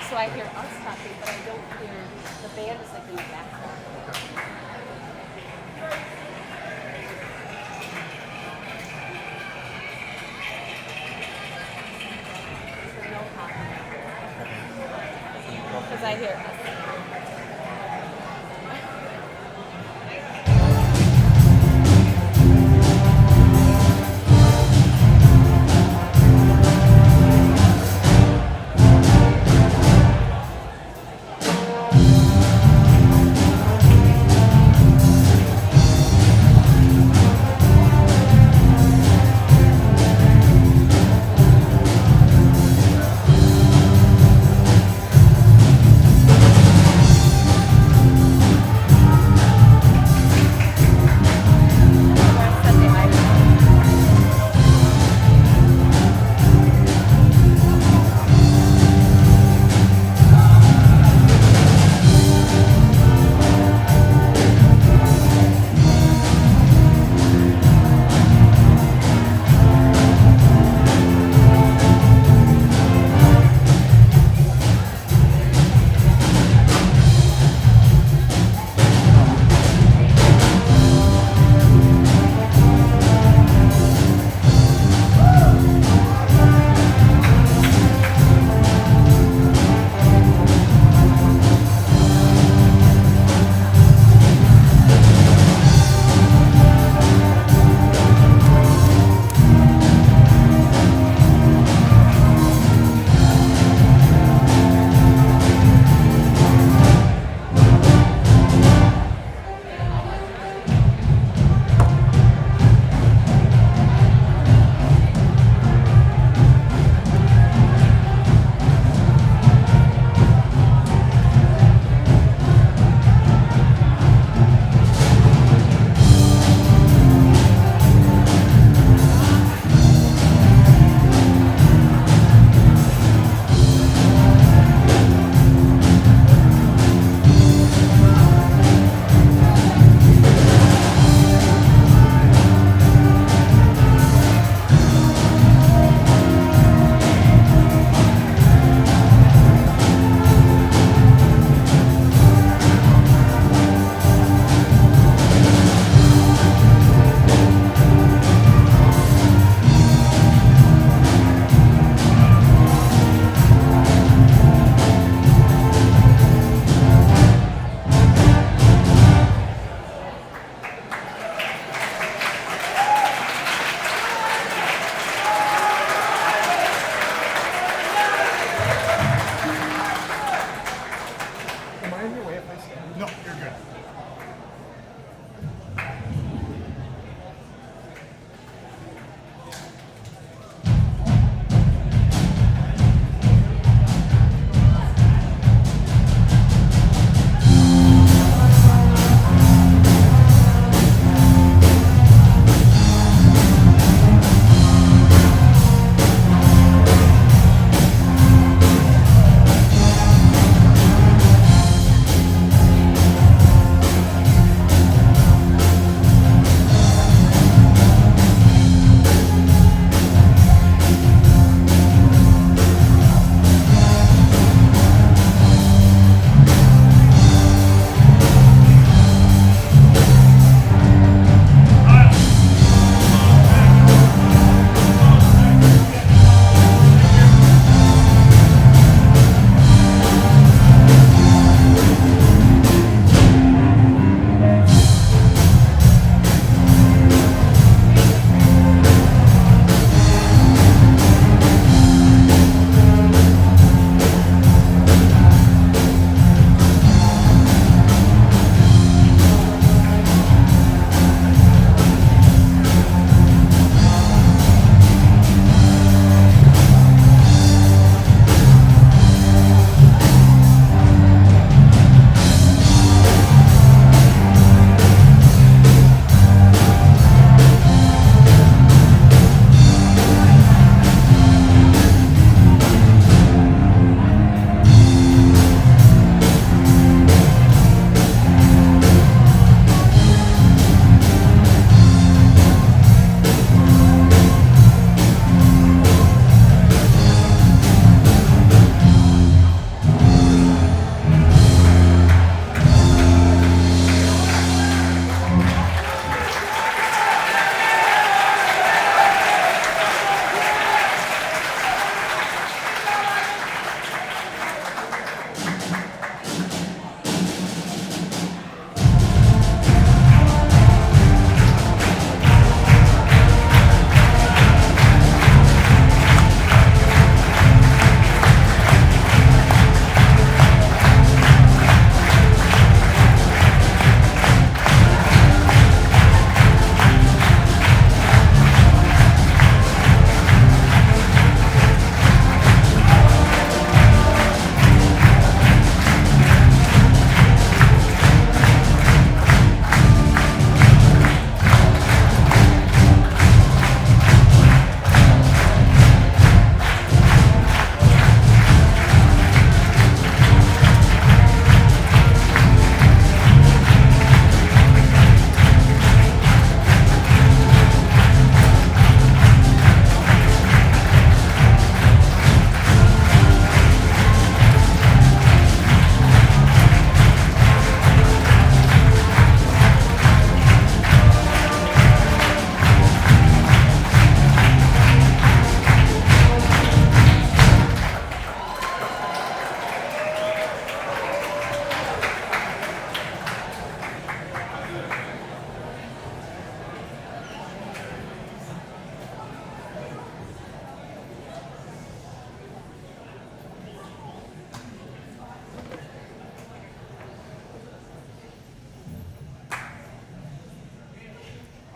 So I hear us talking, but I don't hear the band is like in the background. So no talking. Because I hear us.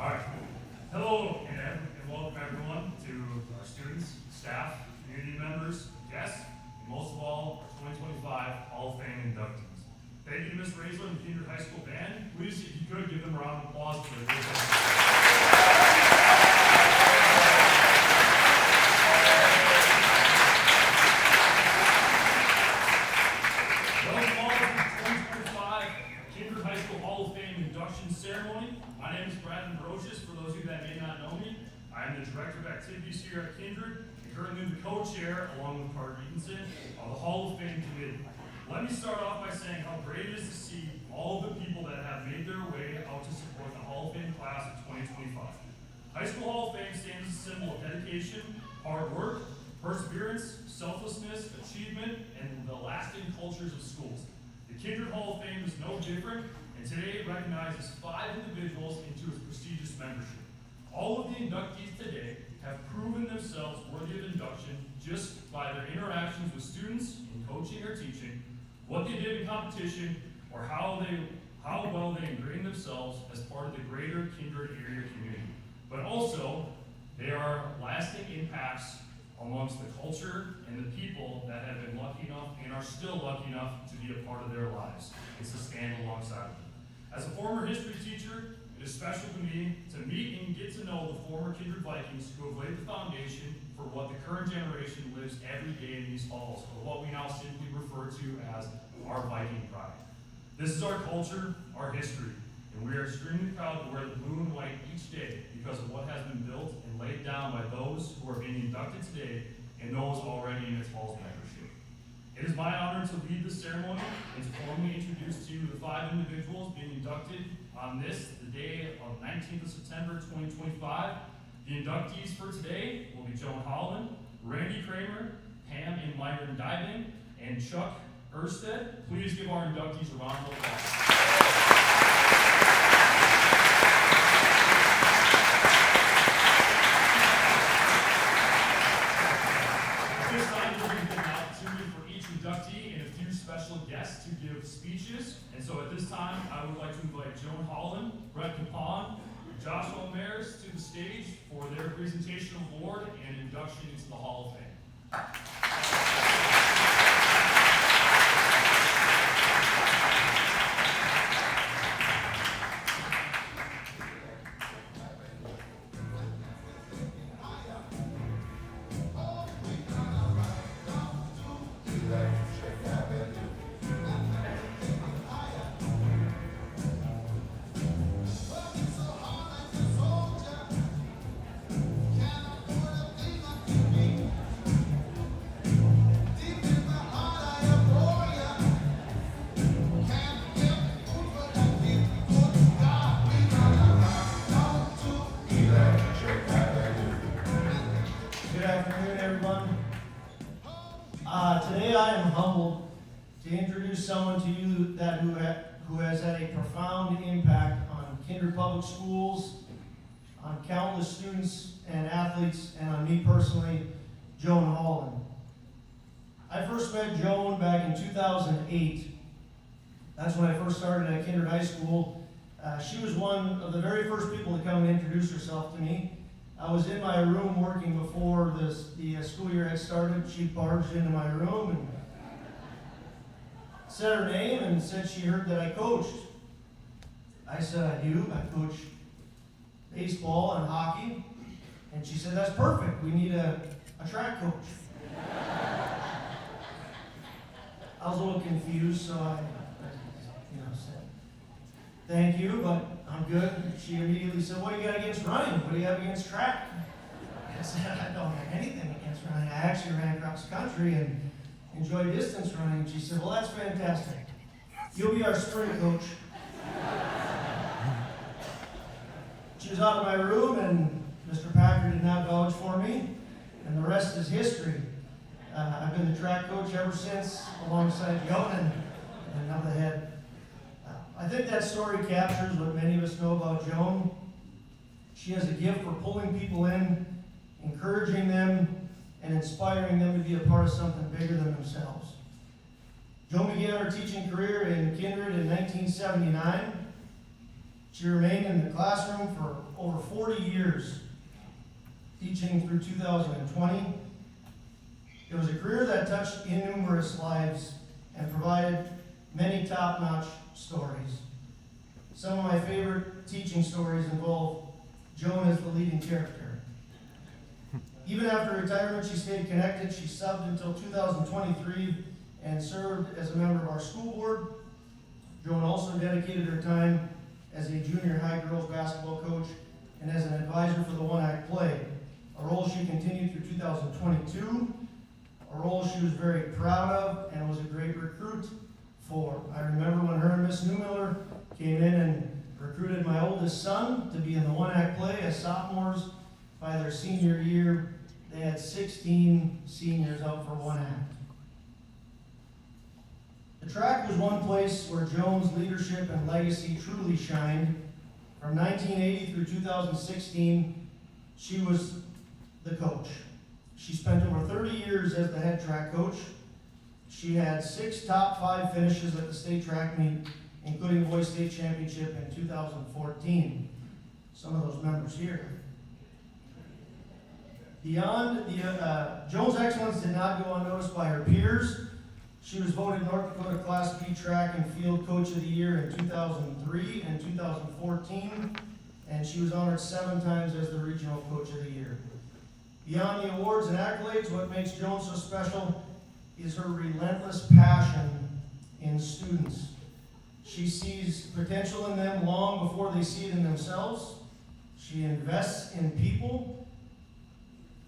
All right. Hello and welcome everyone to our students, staff, community members, guests, and most of all, our 2025 Hall of Fame inductees. Thank you to Ms. Raisler and the Kindred High School Band. Please, if you could, give them a round of applause for their great work. Ceremony. My name is Brandon Brocious. For those of you that may not know me, I am the Director of Activities here at Kindred and currently the co-chair, along with Carter Eatonson, of the Hall of Fame Committee. Let me start off by saying how great it is to see all of the people that have made their way out to support the Hall of Fame class of 2025. High School Hall of Fame stands as a symbol of dedication, hard work, perseverance, selflessness, achievement, and the lasting cultures of schools. The Kindred Hall of Fame is no different, and today it recognizes 5 individuals into its prestigious membership. All of the inductees today have proven themselves worthy of induction just by their interactions with students in coaching or teaching, what they did in competition, or how well they ingrained themselves as part of the greater Kindred area community. But also, they are lasting impacts amongst the culture and the people that have been lucky enough and are still lucky enough to be a part of their lives. It's to stand alongside them. As a former history teacher, it is special to me to meet and get to know the former Kindred Vikings who have laid the foundation for what the current generation lives every day in these halls, or what we now simply refer to as our Viking pride. This is our culture, our history, and we are extremely proud to wear the blue and white each day because of what has been built and laid down by those who are being inducted today and those already in its halls membership. It is my honor to lead the ceremony and to formally introduce to you the 5 individuals being inducted on this, the day of 19th of September 2025. The inductees for today will be Joan Holland, Randy Cramer, Pam and Myron Dybing, and Chuck Erstad. Please give our inductees a round of applause. Inductee and a few special guests to give speeches. And so at this time, I would like to invite Joan Holland, Brett Capon, Josh O'Mears to the stage for their presentation of award and induction into the Hall of Fame. Today I am humbled to introduce someone to you who has had a profound impact on Kindred Public Schools, on countless students and athletes, and on me personally, Joan Holland. I first met Joan back in 2008. That's when I first started at Kindred High School. She was one of the very first people to come and introduce herself to me. I was in my room working before the school year had started. She barged into my room and said her name and said she heard that I coached. I said, I do. I coach baseball and hockey. And she said, that's perfect. We need a track coach. I was a little confused, so I said, thank you, but I'm good. She immediately said, what do you got against running? What do you have against track? I said, I don't have anything against running. I actually ran across country and enjoyed distance running. She said, well, that's fantastic. You'll be our sprint coach. She was out of my room, and Mr. Packer did not vouch for me, and the rest is history. I've been the track coach ever since, alongside Joan and now the head. I think that story captures what many of us know about Joan. She has a gift for pulling people in, encouraging them, and inspiring them to be a part of something bigger than themselves. Joan began her teaching career in Kindred in 1979. She remained in the classroom for over 40 years, teaching through 2020. It was a career that touched innumerous lives and provided many top-notch stories. Some of my favorite teaching stories involve Joan as the leading character. Even after retirement, she stayed connected. She subbed until 2023 and served as a member of our school board. Joan also dedicated her time as a junior high girls basketball coach and as an advisor for the one-act play, a role she continued through 2022, a role she was very proud of and was a great recruit for. I remember when her and Miss Newmiller came in and recruited my oldest son to be in the one-act play as sophomores. By their senior year, they had 16 seniors out for one act. The track was one place where Joan's leadership and legacy truly shined. From 1980 through 2016, she was the coach. She spent over 30 years as the head track coach. She had 6 top 5 finishes at the state track meet, including boys state championship in 2014. Some of those members here. Beyond Joan's excellence did not go unnoticed by her peers. She was voted North Dakota Class B Track and Field Coach of the Year in 2003 and 2014, and she was honored 7 times as the Regional Coach of the Year. Beyond the awards and accolades, what makes Joan so special is her relentless passion in students. She sees potential in them long before they see it in themselves. She invests in people,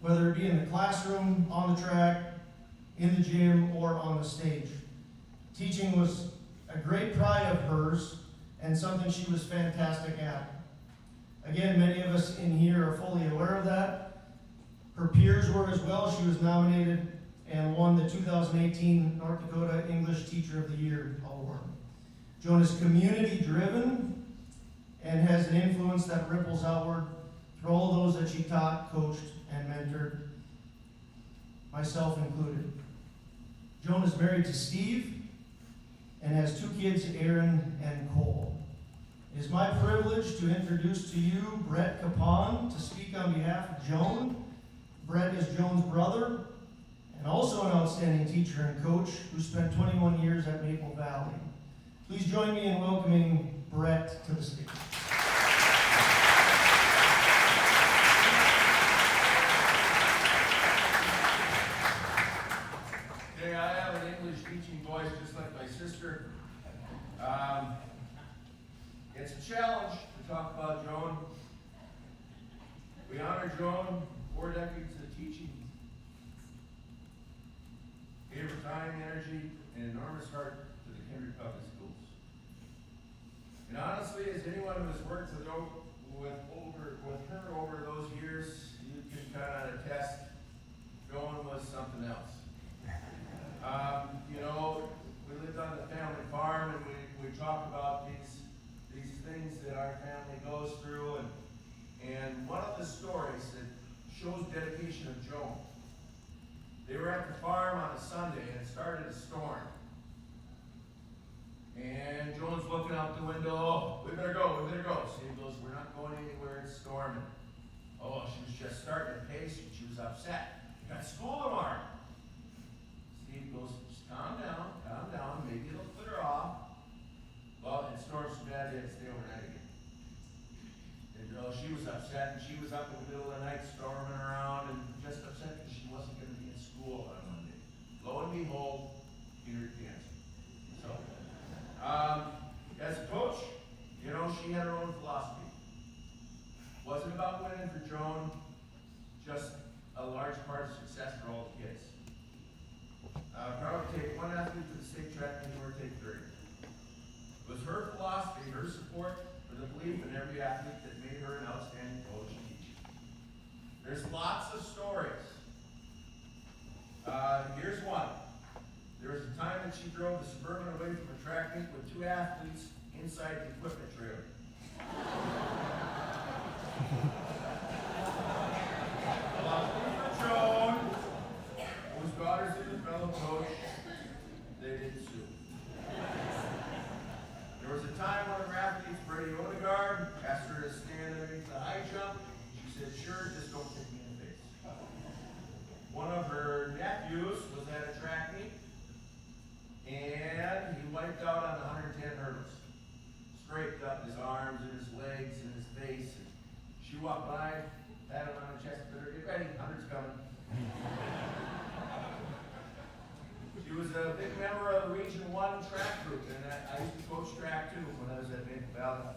whether it be in the classroom, on the track, in the gym, or on the stage. Teaching was a great pride of hers and something she was fantastic at. Again, many of us in here are fully aware of that. Her peers were as well. She was nominated and won the 2018 North Dakota English Teacher of the Year award. Joan is community-driven and has an influence that ripples outward through all those that she taught, coached, and mentored, myself included. Joan is married to Steve and has 2 kids, Aaron and Cole. It is my privilege to introduce to you Brett Capon to speak on behalf of Joan. Brett is Joan's brother and also an outstanding teacher and coach who spent 21 years at Maple Valley. Please join me in welcoming Brett to the stage. Okay, I have an English teaching voice just like my sister. It's a challenge to talk about Joan. We honor Joan, 4 decades of teaching. Gave her time, energy, and enormous heart to the Kindred Public Schools. And honestly, as anyone who has worked with her over those years, you can kind of attest, Joan was something else. We lived on the family farm, and we talk about these things that our family goes through, and one of the stories that shows dedication of Joan. They were at the farm on a Sunday, and it started to storm. And Joan's looking out the window. Oh, we better go. Steve goes, we're not going anywhere, it's storming. Oh, she was just starting to pace, and she was upset. We got school tomorrow. Steve goes, just calm down, maybe it'll clear off. Well, it stormed so bad they had to stay overnight again. And she was upset, and she was up in the middle of the night storming around and just upset because she wasn't going to be in school on Monday. Lo and behold, Peter cancer. So, as a coach, she had her own philosophy. Wasn't about winning for Joan, just a large part of success for all the kids. Proud to take 1 athlete to the state track meet or take 30. It was her philosophy, her support for the belief in every athlete that made her an outstanding coach and teacher. There's lots of stories. Here's one. There was a time that she drove the Suburban away from a track meet with 2 athletes inside the equipment trailer. Luckily for Joan, whose daughter's in the fellow coach, they didn't sue. There was a time one of her athletes, Brady Odegaard, asked her to stand underneath the high jump. said, sure, just don't kick me in the face. One of her nephews was at a track meet, and he wiped out on the 110 hurdles. Scraped up his arms and his legs and his face. And she walked by, patted him on the chest, said, get ready, 100's coming. She was a big member of the Region 1 track group, and I used to coach track too when I was at Maple Valley.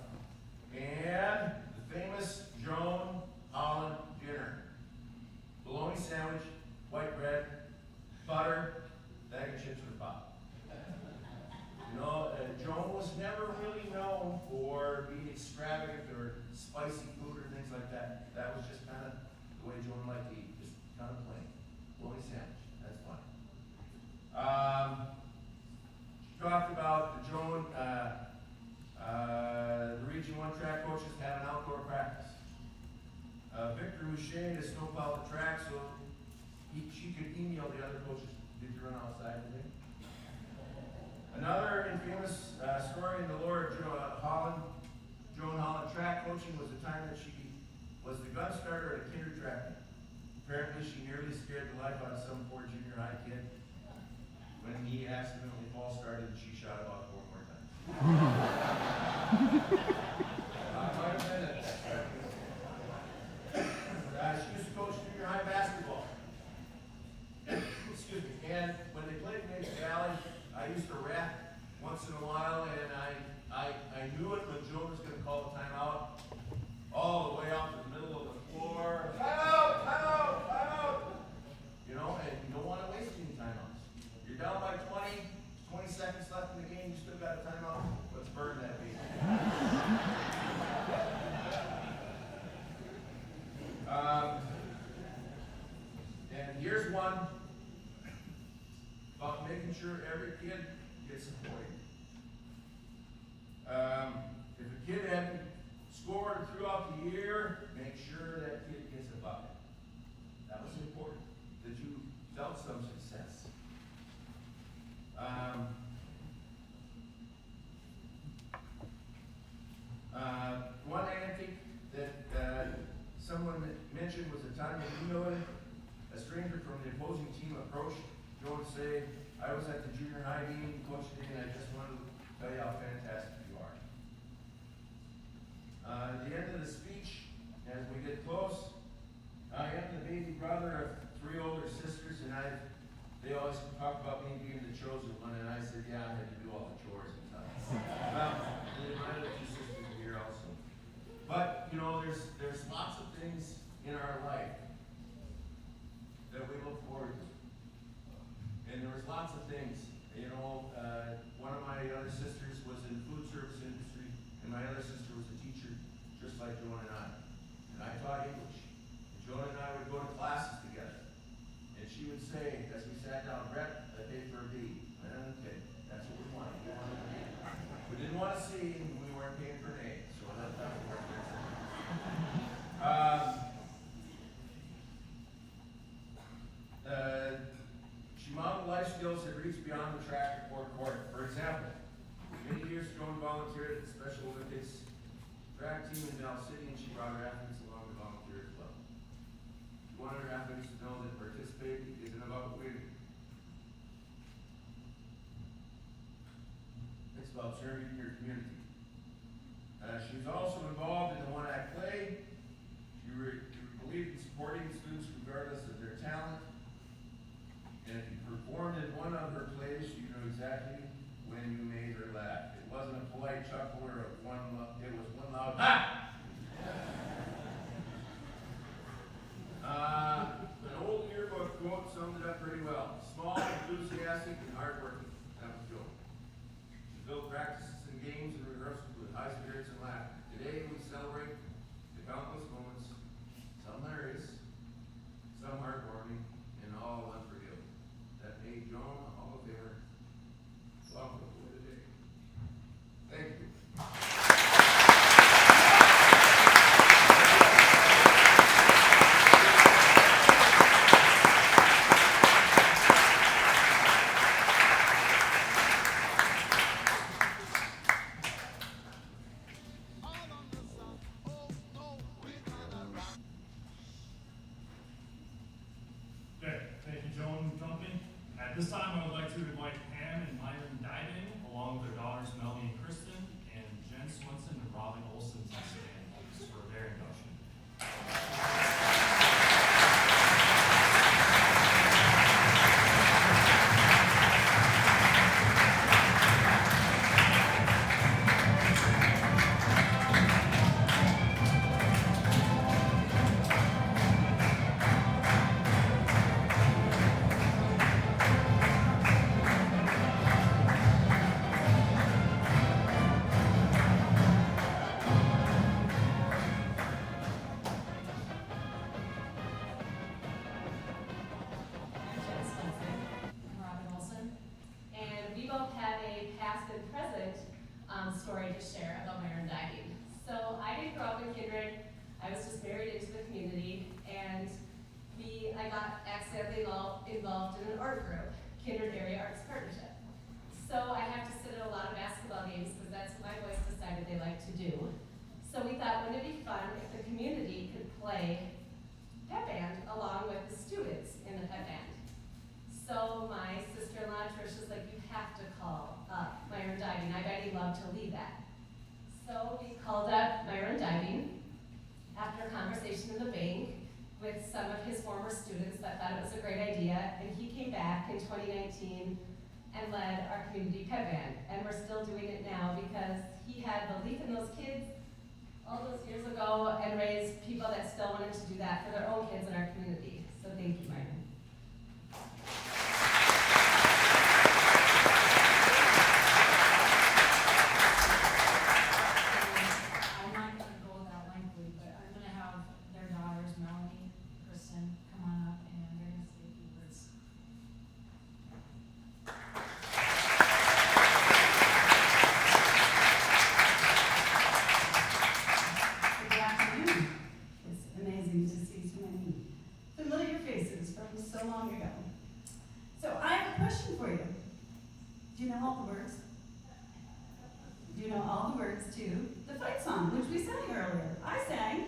And the famous Joan Holland dinner. Bologna sandwich, white bread, butter, bag of chips with a pop. You know, Joan was never really known for being extravagant or spicy food or things like that. That was just kind of the way Joan liked to eat, just kind of plain. Bologna sandwich, that's fine. She talked about the Joan, the Region 1 track coaches had an outdoor practice. Victor Boucher, the snowplow the track, so she could email the other coaches, did you run outside today? Another infamous story in the lore of Joan Holland track coaching was the time that she was the gun starter at a kinder track meet. Apparently she nearly scared the life out of some poor junior high kid when he accidentally false started and she shot about 4 more times. I might have been at that track meet. She used to coach junior high basketball. Excuse me. And when they played in Maple Valley, I used to rap once in a while, and I knew it when Joan was going to call the timeout, all the way out to the middle of the floor. Timeout! Timeout! Timeout! You know, and you don't want to waste any timeouts. You're down by 20 seconds left in the game, you still got a timeout. Let's burn that baby. And here's one about making sure every kid gets supported. If a kid hadn't scored throughout the year, make sure that kid gets a bucket. That was important, that you felt some success. One antique that someone mentioned was a time when a stranger from the opposing team approached Joan to say, I was at the junior high meeting, Coach today, and I just wanted to tell you how fantastic you are. At the end of the speech, as we get close, I am the baby brother of 3 older sisters, and they always talk about me being the chosen one, and I said, yeah, I had to do all the chores and stuff. Well, my other 2 sisters are here also. But, you know, there's lots of things in our life that we look forward to. And there was lots of things. You know, one of my other sisters was in the food service industry, and my other sister was a teacher, just like Joan and I. And I taught English. And Joan and I would go to classes together. And she would say, as we sat down, Brett, I paid for a B. Okay, that's what we wanted. We wanted a B. We didn't want a C, and we weren't paying for an A. So that worked. She modeled life skills that reach beyond the track or court. For example, many years Joan volunteered at the Special Olympics track team in Dow City, and she brought her athletes along to volunteer as well. She wanted her athletes to know that participating isn't about winning. It's about serving your community. She was also involved in the one-act play. She believed in supporting students regardless of their talent. And if you performed in one of her plays, you knew exactly when you made her laugh. It wasn't a polite chuckle or it was one loud ha! An old yearbook quote summed it up pretty well. Small, enthusiastic, and hardworking. That was Joan. She built practices and games and rehearsals with high spirits and laughter. Today we celebrate At this time, I would like to invite Pam and Myron Dybing, along with their daughters Melanie and Kristen, and Jen Swenson and Robin Olson to stand for their induction. I'm Jen Swenson. I'm Robin Olson. And we both have a past and present story to share about Myron Dybing. So I didn't grow up in Kindred. I was just married into the community, and I got accidentally involved in an art group, Kindred Area Arts Partnership. So I have to sit at a lot of basketball games because that's what my boys decided they liked to do. So we thought, wouldn't it be fun if the community could play pep band along with the students in the pep band? So my sister-in-law Trish was like, you have to call up Myron Dybing. I bet he'd love to lead that. So we called up Myron Dybing after a conversation in the bank with some of his former students that thought it was a great idea, and he came back in 2019 and led our community pep band. And we're still doing it now because he had belief in those kids all those years ago and raised people that still wanted to do that for their own kids in our community. So thank you, Myron. I'm not gonna go that lengthy, but I'm gonna have their daughters, Melanie, Kristen, come on up and they're gonna say a few words. Good afternoon. It's amazing to see so many familiar faces from so long ago. So I have a question for you. Do you know all the words? Do you know all the words to the fight song, which we sang earlier? I sang.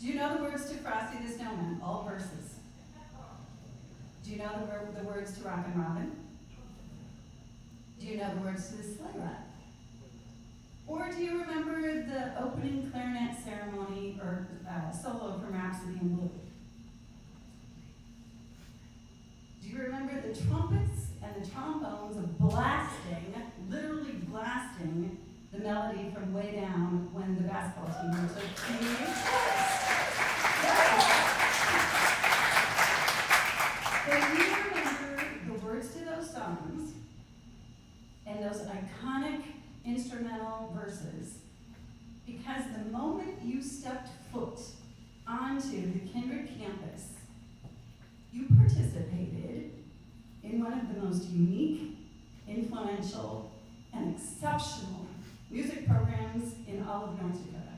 Do you know the words to Frosty the Snowman? All verses. Do you know the words to Rockin' Robin? Do you know the words to the Sleigh Ride? Or do you remember the opening clarinet ceremony or solo from Rhapsody in Blue? Do you remember the trumpets and the trombones blasting, literally blasting, the melody from way down when the basketball team took KHS? But do you remember the words to those songs and those iconic instrumental verses? Because the moment you stepped foot onto the Kindred campus, you participated in one of the most unique, influential, and exceptional music programs in all of North Dakota.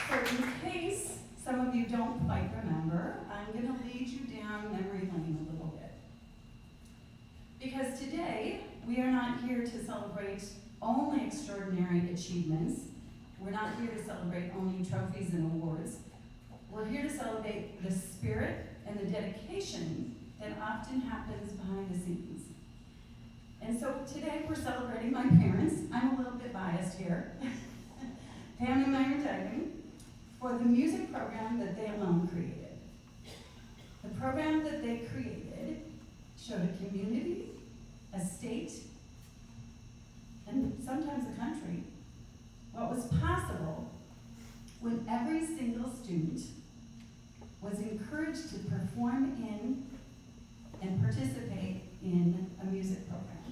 So in case some of you don't quite remember, I'm going to lead you down memory lane a little bit. Because today, we are not here to celebrate only extraordinary achievements. We're not here to celebrate only trophies and awards. We're here to celebrate the spirit and the dedication that often happens behind the scenes. And so today we're celebrating my parents. I'm a little bit biased here. Pam and Myron Dybing, for the music program that they alone created. The program that they created showed a community, a state, and sometimes a country, what was possible when every single student was encouraged to perform in and participate in a music program.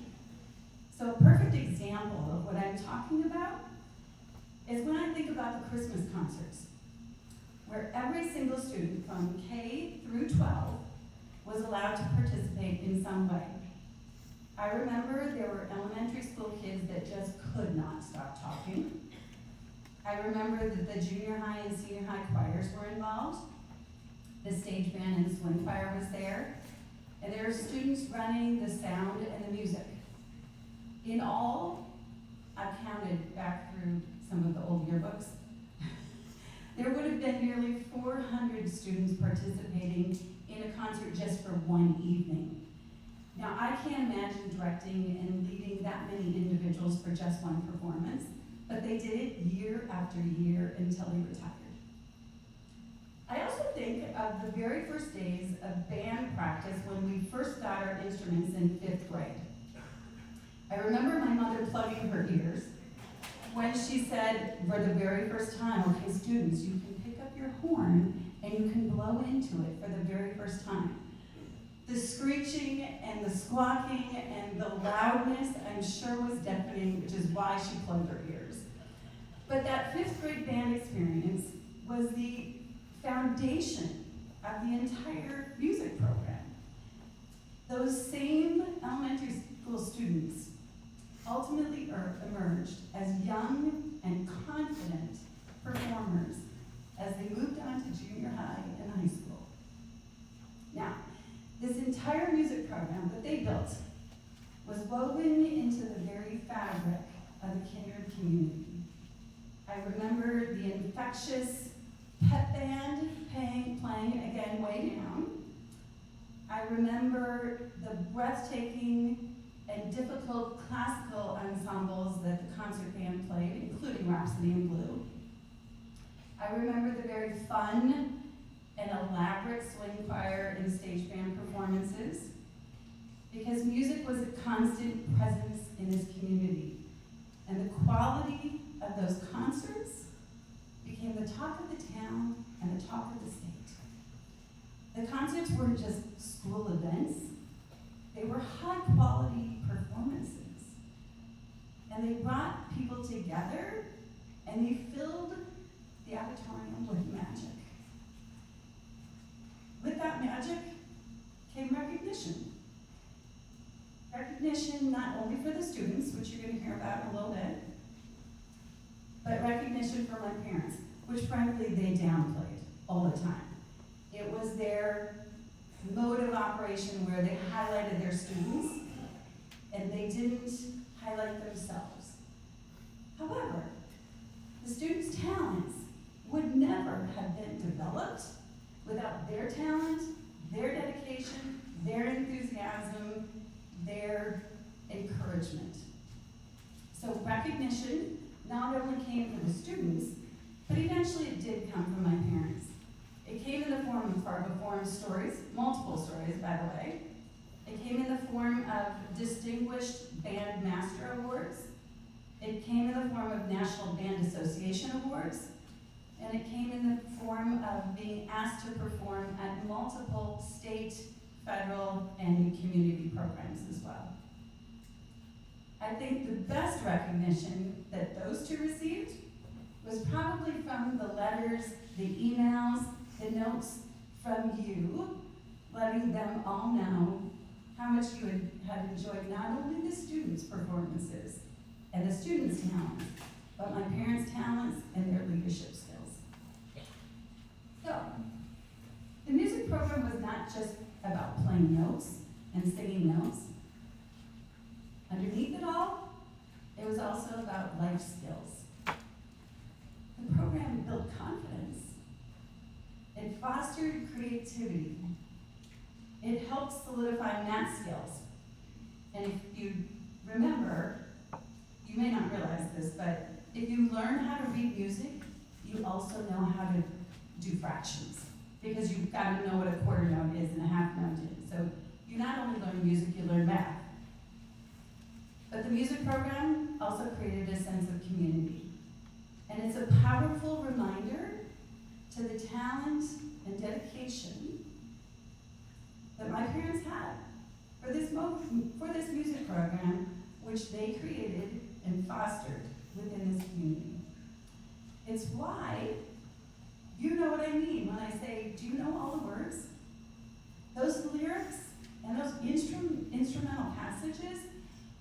So a perfect example of what I'm talking about is when I think about the Christmas concerts, where every single student from K through 12 was allowed to participate in some way. I remember there were elementary school kids that just could not stop talking. I remember that the junior high and senior high choirs were involved. The stage band and swing choir was there. And there were students running the sound and the music. In all, I've counted back through some of the old yearbooks, there would have been nearly 400 students participating in a concert just for one evening. Now, I can't imagine directing and leading that many individuals for just one performance, but they did it year after year until they retired. I also think of the very first days of band practice when we first got our instruments in 5th grade. I remember my mother plugging her ears when she said, for the very first time, okay, students, you can pick up your horn and you can blow into it for the very first time. The screeching and the squawking and the loudness, I'm sure, was deafening, which is why she plugged her ears. But that 5th grade band experience was the foundation of the entire music program. Those same elementary school students ultimately emerged as young and confident performers as they moved on to junior high and high school. Now, this entire music program that they built was woven into the very fabric of the Kindred community. I remember the infectious pep band playing again way down. I remember the breathtaking and difficult classical ensembles that the concert band played, including Rhapsody in Blue. I remember the very fun and elaborate swing choir and stage band performances, because music was a constant presence in this community. And the quality of those concerts became the talk of the town and the talk of the state. The concerts weren't just school events, they were high-quality performances. And they brought people together, and they filled the auditorium with magic. With that magic came recognition. Recognition not only for the students, which you're going to hear about in a little bit, but recognition for my parents, which frankly they downplayed all the time. It was their mode of operation where they highlighted their students and they didn't highlight themselves. However, the students' talents would never have been developed without their talent, their dedication, their enthusiasm, their encouragement. So recognition not only came from the students, but eventually it did come from my parents. It came in the form of performed stories, multiple stories, by the way. It came in the form of Distinguished Band Master Awards. It came in the form of National Band Association Awards. And it came in the form of being asked to perform at multiple state, federal, and community programs as well. I think the best recognition that those two received was probably from the letters, the emails, the notes from you, letting them all know how much you had enjoyed not only the students' performances and the students' talents, but my parents' talents and their leadership skills. So, the music program was not just about playing notes and singing notes. Underneath it all, it was also about life skills. The program built confidence. It fostered creativity. It helped solidify math skills. And if you remember, you may not realize this, but if you learn how to read music, you also know how to do fractions. Because you've got to know what a quarter note is and a half note is. So you not only learn music, you learn math. But the music program also created a sense of community. And it's a powerful reminder to the talent and dedication that my parents had for this music program, which they created and fostered within this community. It's why you know what I mean when I say, do you know all the words? Those lyrics and those instrumental passages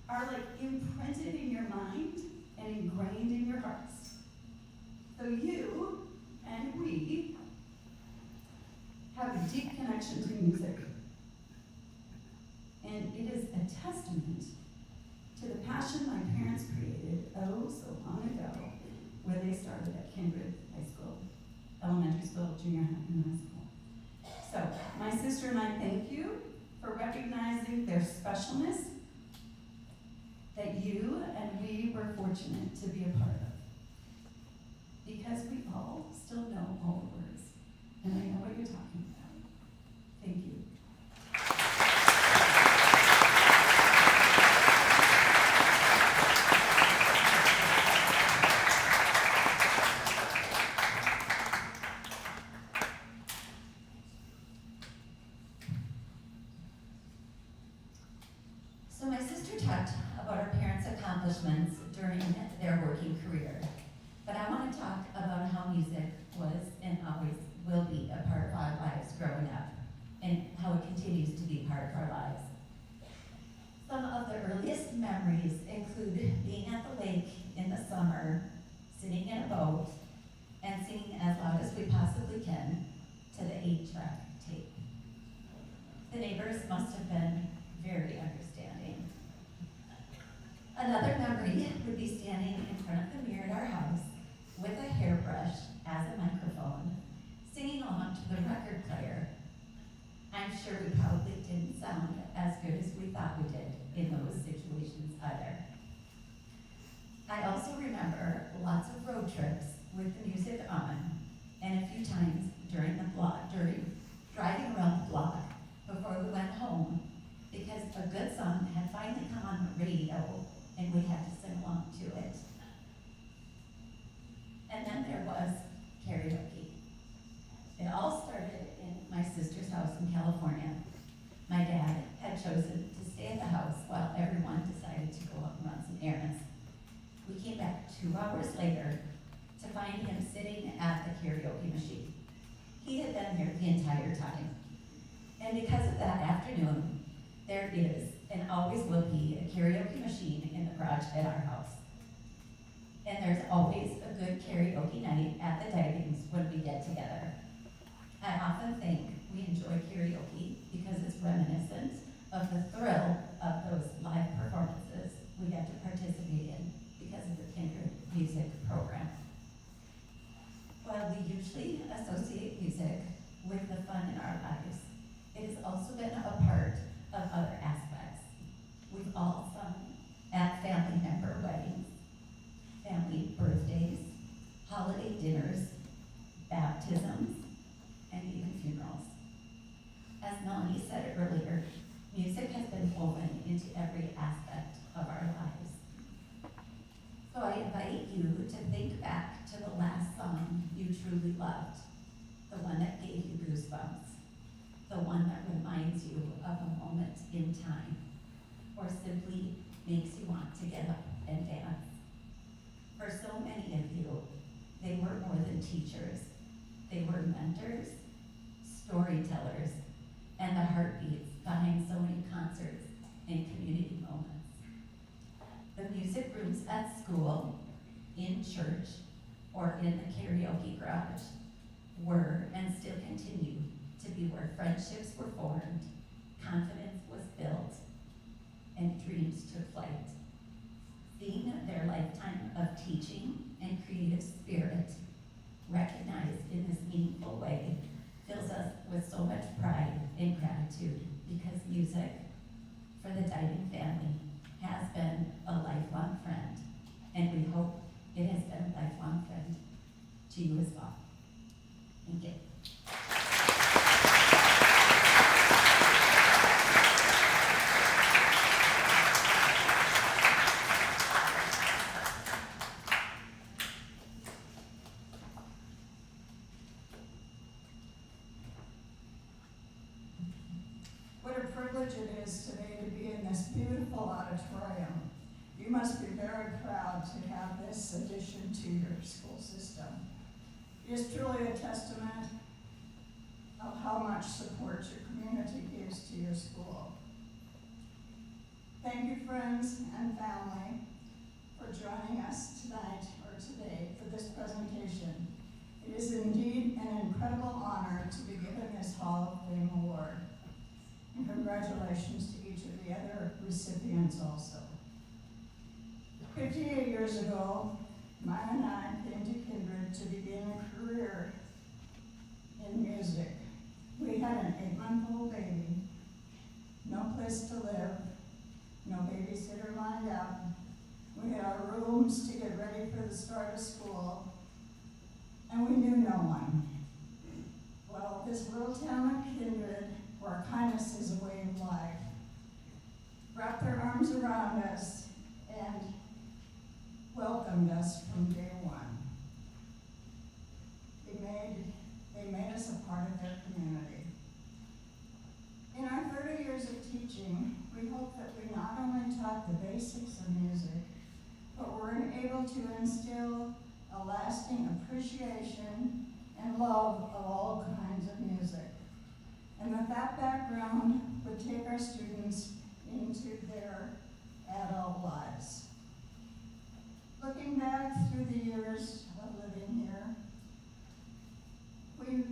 are like imprinted in your mind and ingrained in your hearts. So you and we have a deep connection to music. And it is a testament to the passion my parents created oh so long ago Kindred High School, elementary school, junior high, and high school. So, my sister and I thank you for recognizing their specialness that you and we were fortunate to be a part of. Because we all still know all the words, and I know what you're talking about. Thank you. So my sister talked about her parents' accomplishments during their working career. But I want to talk about how music was and always will be a part of our lives growing up, and how it continues to be part of our lives. Some of the earliest memories include being at the lake in the summer, sitting in a boat, and singing as loud as we possibly can to the 8-track tape. The neighbors must have been very understanding. Another memory would be standing in front of the mirror at our house with a hairbrush as a microphone, singing along to the record player. I'm sure we probably didn't sound as good as we thought we did in those situations either. I also remember lots of road trips with the music on, and a few times during driving around the block before we went home, because a good song had finally come on the radio and we had to sing along to it. And then there was karaoke. It all started in my sister's house in California. My dad had chosen to stay at the house while everyone decided to go out and run some errands. We came back 2 hours later to find him sitting at the karaoke machine. He had been there the entire time. And because of that afternoon, there is and always will be a karaoke machine in the garage at our house. And there's always a good karaoke night at the Dybings when we get together. I often think we enjoy karaoke because it's reminiscent of the thrill of those live performances we get to participate in because of the Kindred Music program. While we usually associate music with the fun in our lives, it has also been a part of other aspects. We've all sung at family member weddings, family birthdays, holiday dinners, baptisms, and even funerals. As Melanie said earlier, music has been woven into every aspect of our lives. So I invite you to think back to the last song you truly loved, the one that gave you goosebumps, the one that reminds you of a moment in time, or simply makes you want to get up and dance. For so many of you, they were more than teachers. They were mentors, storytellers, and the heartbeats behind so many concerts and community moments. The music rooms at school, in church, or in the karaoke garage were and still continue to be where friendships were formed, confidence was built, and dreams took flight. Seeing their lifetime of teaching and creative spirit recognized in this meaningful way fills us with so much pride and gratitude, because music for the Dybing family has been a lifelong friend, and we hope it has been a lifelong friend to you as well. Thank you. What a privilege it is today to be in this beautiful auditorium. You must be very proud to have this addition to your school system. It is truly a testament of how much support your community gives to your school. Thank you, friends and family, for joining us tonight or today for this presentation. It is indeed an incredible honor to be given this Hall of Fame award. And congratulations to each of the other recipients also. 58 years ago, Myron and I came to Kindred to begin a career in music. We had an 8-month-old baby, no place to live, no babysitter lined up. We had our rooms to get ready for the start of school, and we knew no one. Well, this little town of Kindred, where kindness is a way of life, wrapped their arms around us and welcomed us from day one. They made us a part of their community. In our 30 years of teaching, we hope that we not only taught the basics of music, but were able to instill a lasting appreciation and love of all kinds of music. And that background would take our students into their adult lives. Looking back through the years of living here, we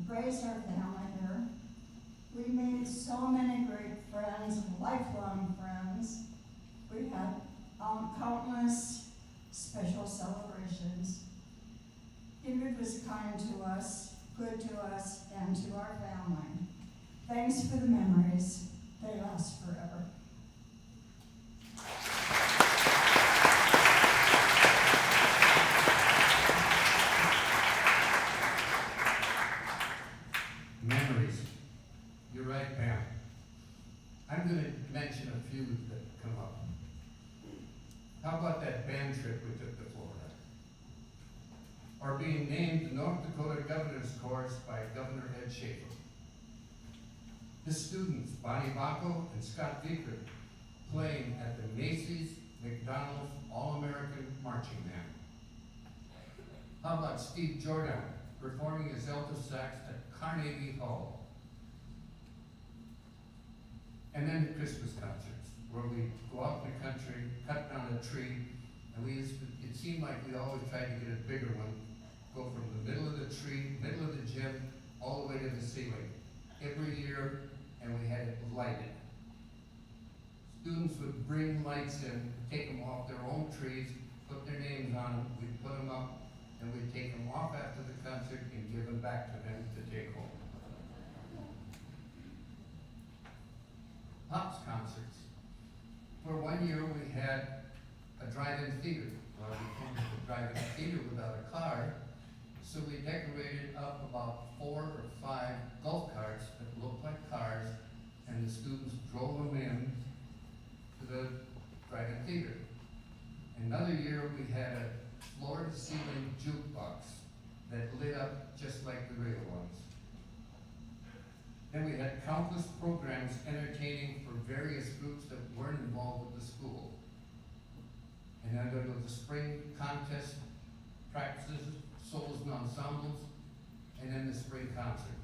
raised our family here. We made so many great friends, lifelong friends. We had countless special celebrations. Kindred was kind to us, good to us, and to our family. Thanks for the memories. They last forever. Memories. You're right, Pam. I'm going to mention a few that come up. How about that band trip we took to Florida? Or being named the North Dakota Governor's Chorus by Governor Ed Schaefer. The students, Bonnie Bacco and Scott Vickert, playing at the Macy's McDonald's All-American Marching Band. How about Steve Jordan performing his alto sax at Carnegie Hall? And then the Christmas concerts, where we go out in the country, cut down a tree, and it seemed like we always tried to get a bigger one, go from the middle of the tree, middle of the gym, all the way to the ceiling. Every year, and we had it lighted. Students would bring lights in, take them off their own trees, put their names on them, we'd put them up, and we'd take them off after the concert and give them back to them to take home. Pops concerts. For 1 year we had a drive-in theater. Well, we can't have a drive-in theater without a car, so we decorated up about 4 or 5 golf carts that looked like cars, and the students drove them in to the drive-in theater. Another year we had a floor-to-ceiling jukebox that lit up just like the real ones. Then we had countless programs entertaining for various groups that weren't involved with the school. And then there was the spring contest practices, solos and ensembles, and then the spring concert.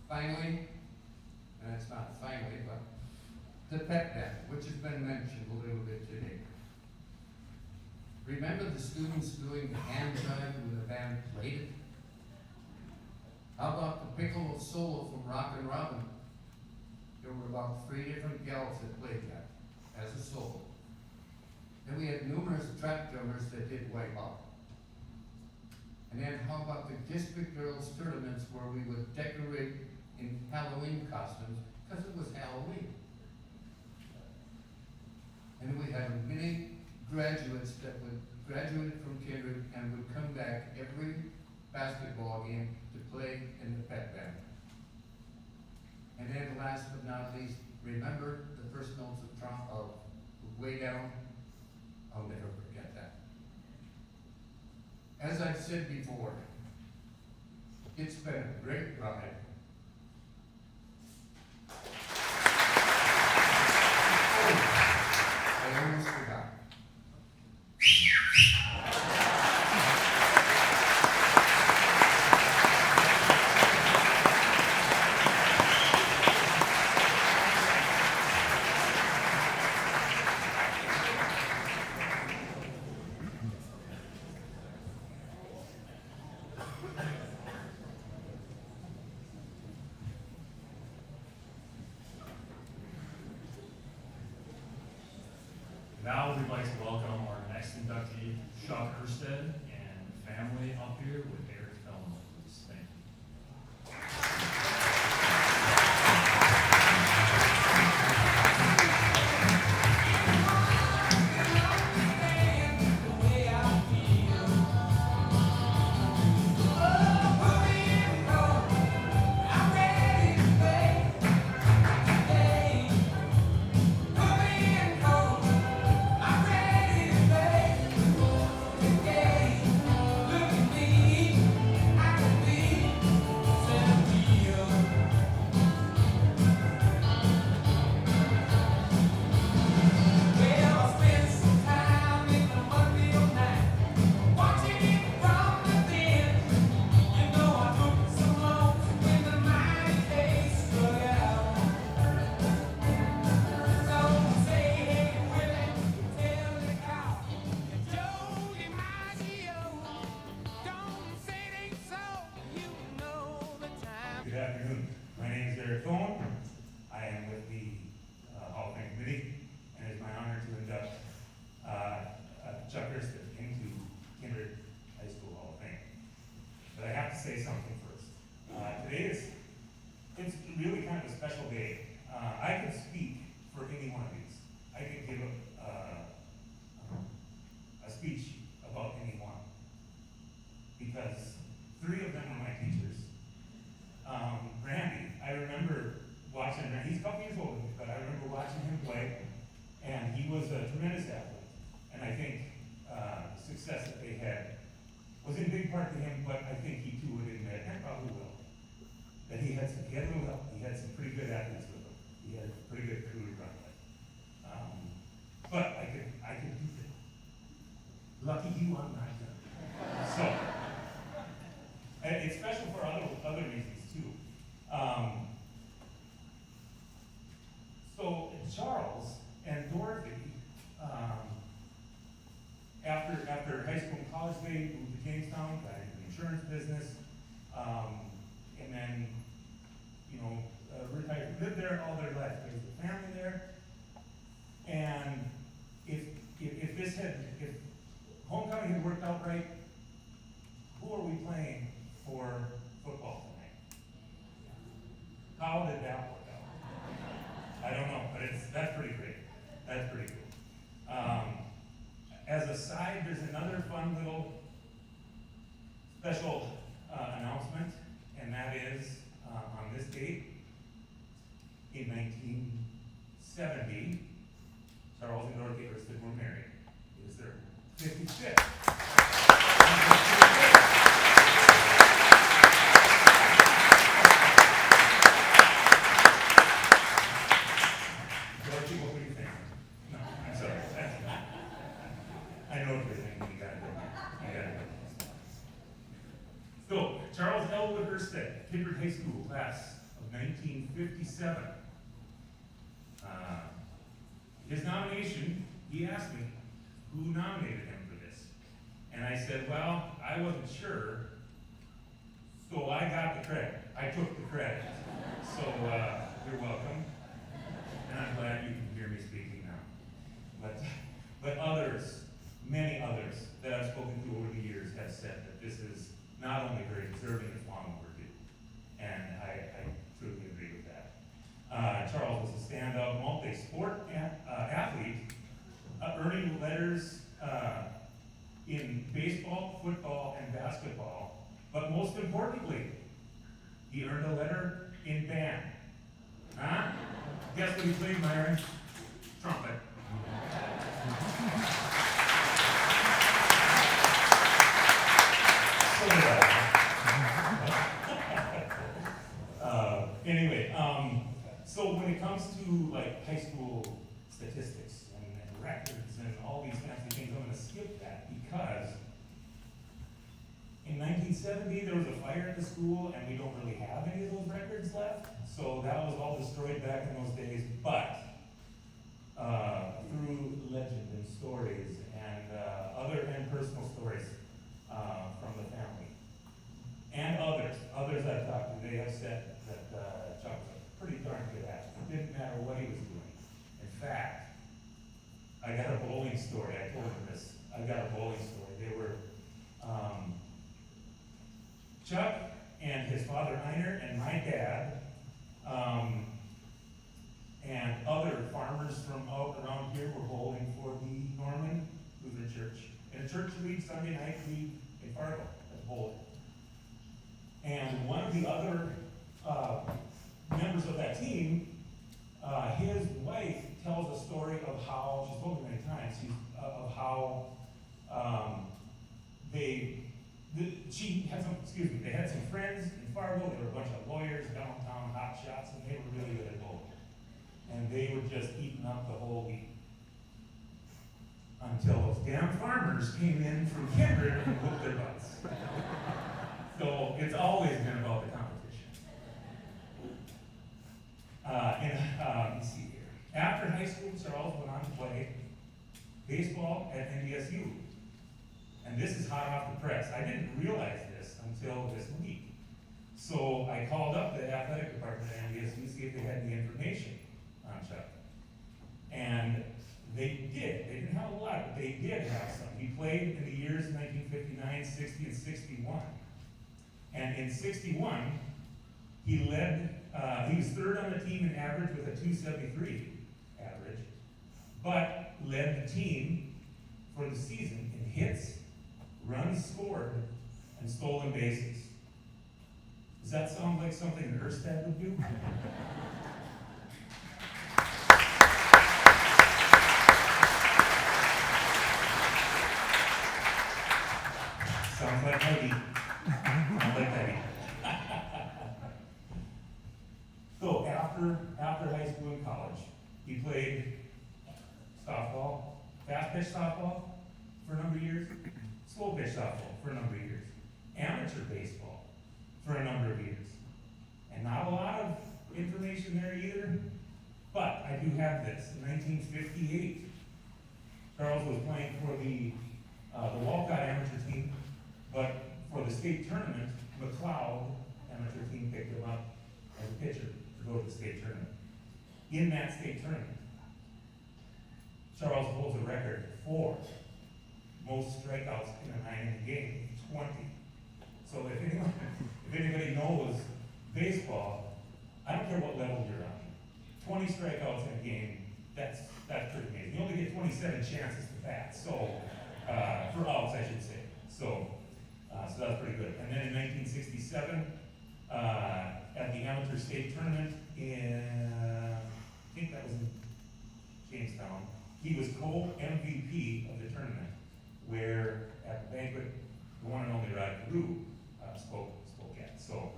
Finally, and it's not finally, but the pep band, which has been mentioned a little bit today. Remember the students doing the hand drive when the band played it? How about the piccolo solo from Rockin' Robin? There were about 3 different gals that played that as a solo. Then we had numerous track drummers that did wipe out. And then how about the district girls tournaments where we would decorate in Halloween costumes because it was Halloween. And we had many graduates that would graduate from Kindred and would come back every basketball game to play in the pep band. And then last but not least, remember the first notes of Way Down? I'll never forget that. As I've said before, it's been a great ride. I almost forgot. Now we'd like to welcome our next inductee, Sean Erstad, and family up here with Eric Feldman, please. Thank you. Good afternoon. My name is Eric Holland. I am with the Hall of Fame Committee, and it's my honor to induct Chuck Erstad into Kindred High School Hall of Fame. But I have to say something first. Today it's really kind of a special day. I could speak for any one of these. I could give a speech about any one, because 3 of them are my teachers. Randy, I remember watching him. He's a couple years older than me, but I remember watching him play, and he was a tremendous athlete. And I think the success that they had was in big part to him, but I think he too would admit, and probably will, that he had a little help. He had some pretty good athletes with him. He had a pretty good crew to run with. But I could do that. Lucky you, I'm not done. So, and it's special for other reasons too. So Charles and Dorothy, after high school and college, they moved to Jamestown, got into the insurance business, and then, retired, lived there all their life. There's a family there, and if homecoming had worked out right, who are we playing for football tonight? How did that work out? I don't know, but that's pretty great. That's pretty cool. As a side, there's another fun little special announcement, and that is on this date in 1970, Charles and Dorothy Erstad were married. It is their 55th. Dorothy, what do you think? No, I'm sorry. I know everything. You got it. So, Charles Elwood Erstad, Kindred High School, class of 1957. His nomination, he asked me who nominated him for this. And I said, well, I wasn't sure, so I got the credit. I took the credit. So, you're welcome. And I'm glad you can hear me speaking now. But others, many others that I've spoken to over the years have said that this is not only very deserving, it's long overdue. And I truly agree with that. Charles was a standout multi-sport athlete, earning letters in baseball, football, and basketball. But most importantly, he earned a letter in band. Huh? Guess what he played, Myron? Trumpet. Anyway, so when it comes to like high school statistics and records and all these fancy things, I'm going to skip that because in 1970 there was a fire at the school and we don't really have any of those records left. So that was all destroyed back in those days. But through legend and stories and other and personal stories from the family and others I've talked to, they have said that Chuck was a pretty darn good athlete. It didn't matter what he was doing. In fact, I got a bowling bowling story. I told him this. I got a bowling story. They were Chuck and his father Einer and my dad and other farmers from out around here were bowling for the Norman Lutheran Church in a church league, Sunday night league in Fargo at bowling. And one of the other members of that team, his wife tells a story of how, she's told me many times, of how they had some friends in Fargo. They were a bunch of lawyers, downtown hot shots, and they were really good at bowling. And they were just eating up the whole week. Until those damn farmers came in from Kindred and whooped their butts. So it's always been about the competition. Let me see here. After high school, Charles went on to play baseball at NDSU. And this is hot off the press. I didn't realize this until this week. So I called up the athletic department at NDSU to see if they had any information on Chuck. And they did. They didn't have a lot, but they did have some. He played in the years 1959, 60, and 61. And in 61, he was third on the team in average with a 273 average, but led the team for the season in hits, runs scored, and stolen bases. Does that sound like something Erstad would do? Sounds like Heidi. Sounds like Heidi. So after high school and college, he played softball, fast pitch softball for a number of years, slow pitch softball for a number of years, amateur baseball for a number of years. And not a lot of information there either, but I do have this. In 1958, Charles was playing for the Walcott amateur team, but for the state tournament, McLeod amateur team picked him up as a pitcher to go to the state tournament. In that state tournament, Charles holds a record for most strikeouts in a 9-inning game, 20. So if anybody knows baseball, I don't care what level you're on, 20 strikeouts in a game, that's pretty amazing. You only get 27 chances to bat, so for outs, I should say. So that's pretty good. And then in 1967, at the amateur state tournament I think that was in Jamestown, he was co-MVP of the tournament, where at the banquet, the one and only Rod Carew spoke at. So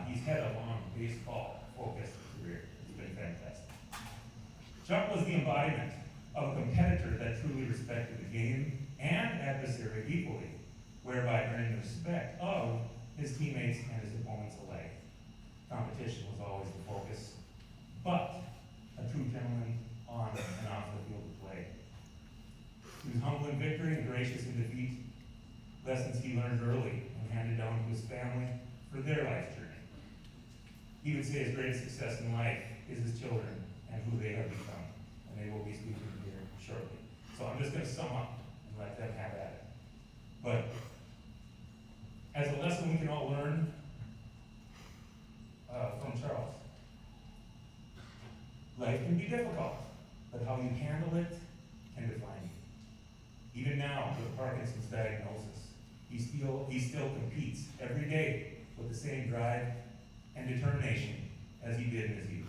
he's had a long baseball-focused career. It's been fantastic. Chuck was the embodiment of a competitor that truly respected the game and adversary equally, whereby earning the respect of his teammates and his opponents alike. Competition was always the focus, but a true gentleman on and off the field of play. He was humble in victory and gracious in defeat, lessons he learned early and handed down to his family for their life journey. He would say his greatest success in life is his children and who they have become, and they will be speaking here shortly. So I'm just going to sum up and let them have at it. But as a lesson we can all learn from Charles, life can be difficult, but how you handle it can define you. Even now, with Parkinson's diagnosis, he still competes every day with the same drive and determination as he did in his youth.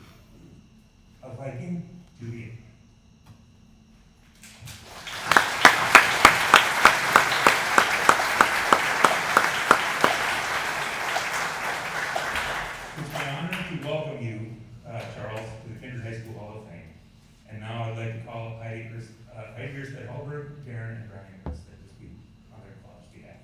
A Viking to the end. It's my honor to welcome you, Charles, to the Kindred High School Hall of Fame. And now I'd like to call up Heidi Erstad Hallberg, Darren, and Brian Erstad to speak on their college behalf.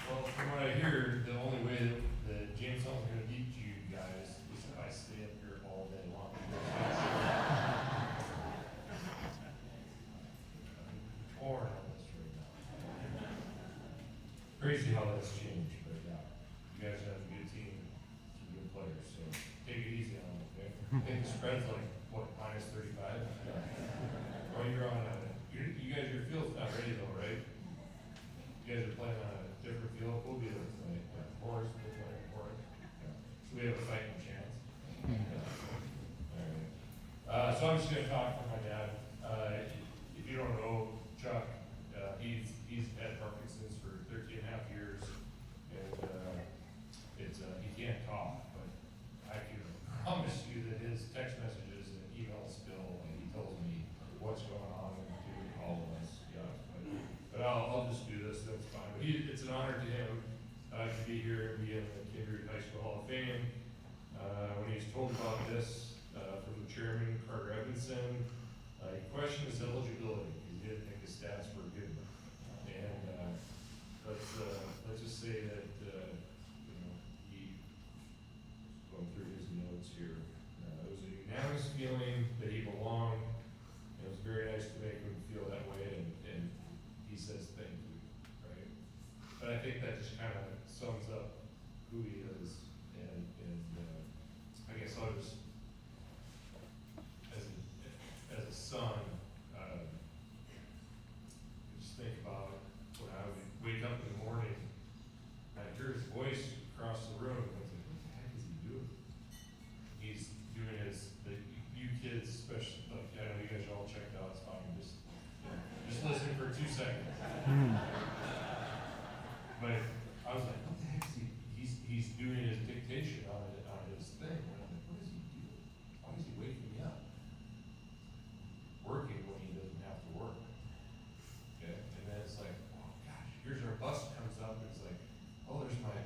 Well, from what I hear, the only way that Jamestown's going to beat you guys is if I stay up here all day long. I'm torn on this right now. Crazy how that's changed, but yeah, you guys have a good spread's like, what, minus 35? Oh, you're on you guys, your field's not ready though, right? You guys are playing on a different field, we'll be there tonight, Forest, we're playing Forest. So we have a fighting chance. Alright. So I'm just gonna talk for my dad. If you don't know Chuck, he's had Parkinson's for 13 and a half years, and he can't talk, but I can promise you that his text messages and emails still, and he tells me what's going on and to all of us. Yeah, but I'll just do this. That's fine. But it's an honor to him to be here and be in the KHS Hall of Fame. When he's told about this from the chairman, Carter Evanson, he questioned his eligibility. He didn't think his stats were good. And let's just say that he going through his notes here. It was a unanimous feeling that he belonged. It was very nice to make him feel that way, and he says thank you, right? But I think that just kind of sums up who he is, and I guess I'll just, as a son, just think about when I would wake up in the morning, and I hear his voice across the room, and I was like, what the heck is he doing? He's doing you kids, especially, like, I know you guys are all checked out, it's fine, just listen for 2 seconds. But I was like, what the heck is he's doing his dictation on his thing. And I'm like, what is he doing? Why is he waking me up? Working when he doesn't have to work. Okay? And then it's like, oh gosh, here's our bus comes up, and it's like, oh, there's my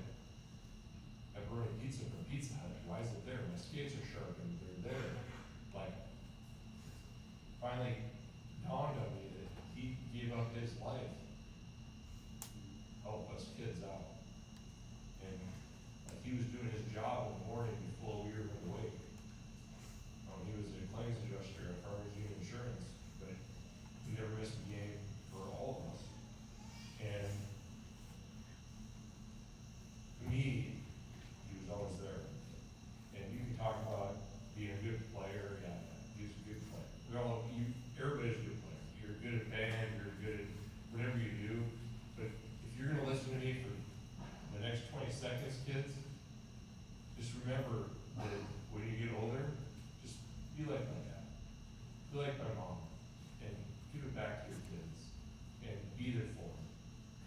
pepperoni pizza from Pizza Hut. Why is it there? My skates are sharpened, they're there. Like, finally dawned on me that he gave up his life to help us kids out. And like, he was doing his job in the morning before we were even awake. He was a claims adjuster at Farmers Union Insurance, but he never missed a game for all of us. And to me, he was always there. And you can talk about being a good player. Yeah, he was a good player. Everybody's a good player. You're good at band, you're good at whatever you do. But if you're gonna listen to me for the next 20 seconds, kids, just remember that when you get older, just be like my dad. Be like my mom. And give it back to your kids. And be there for them.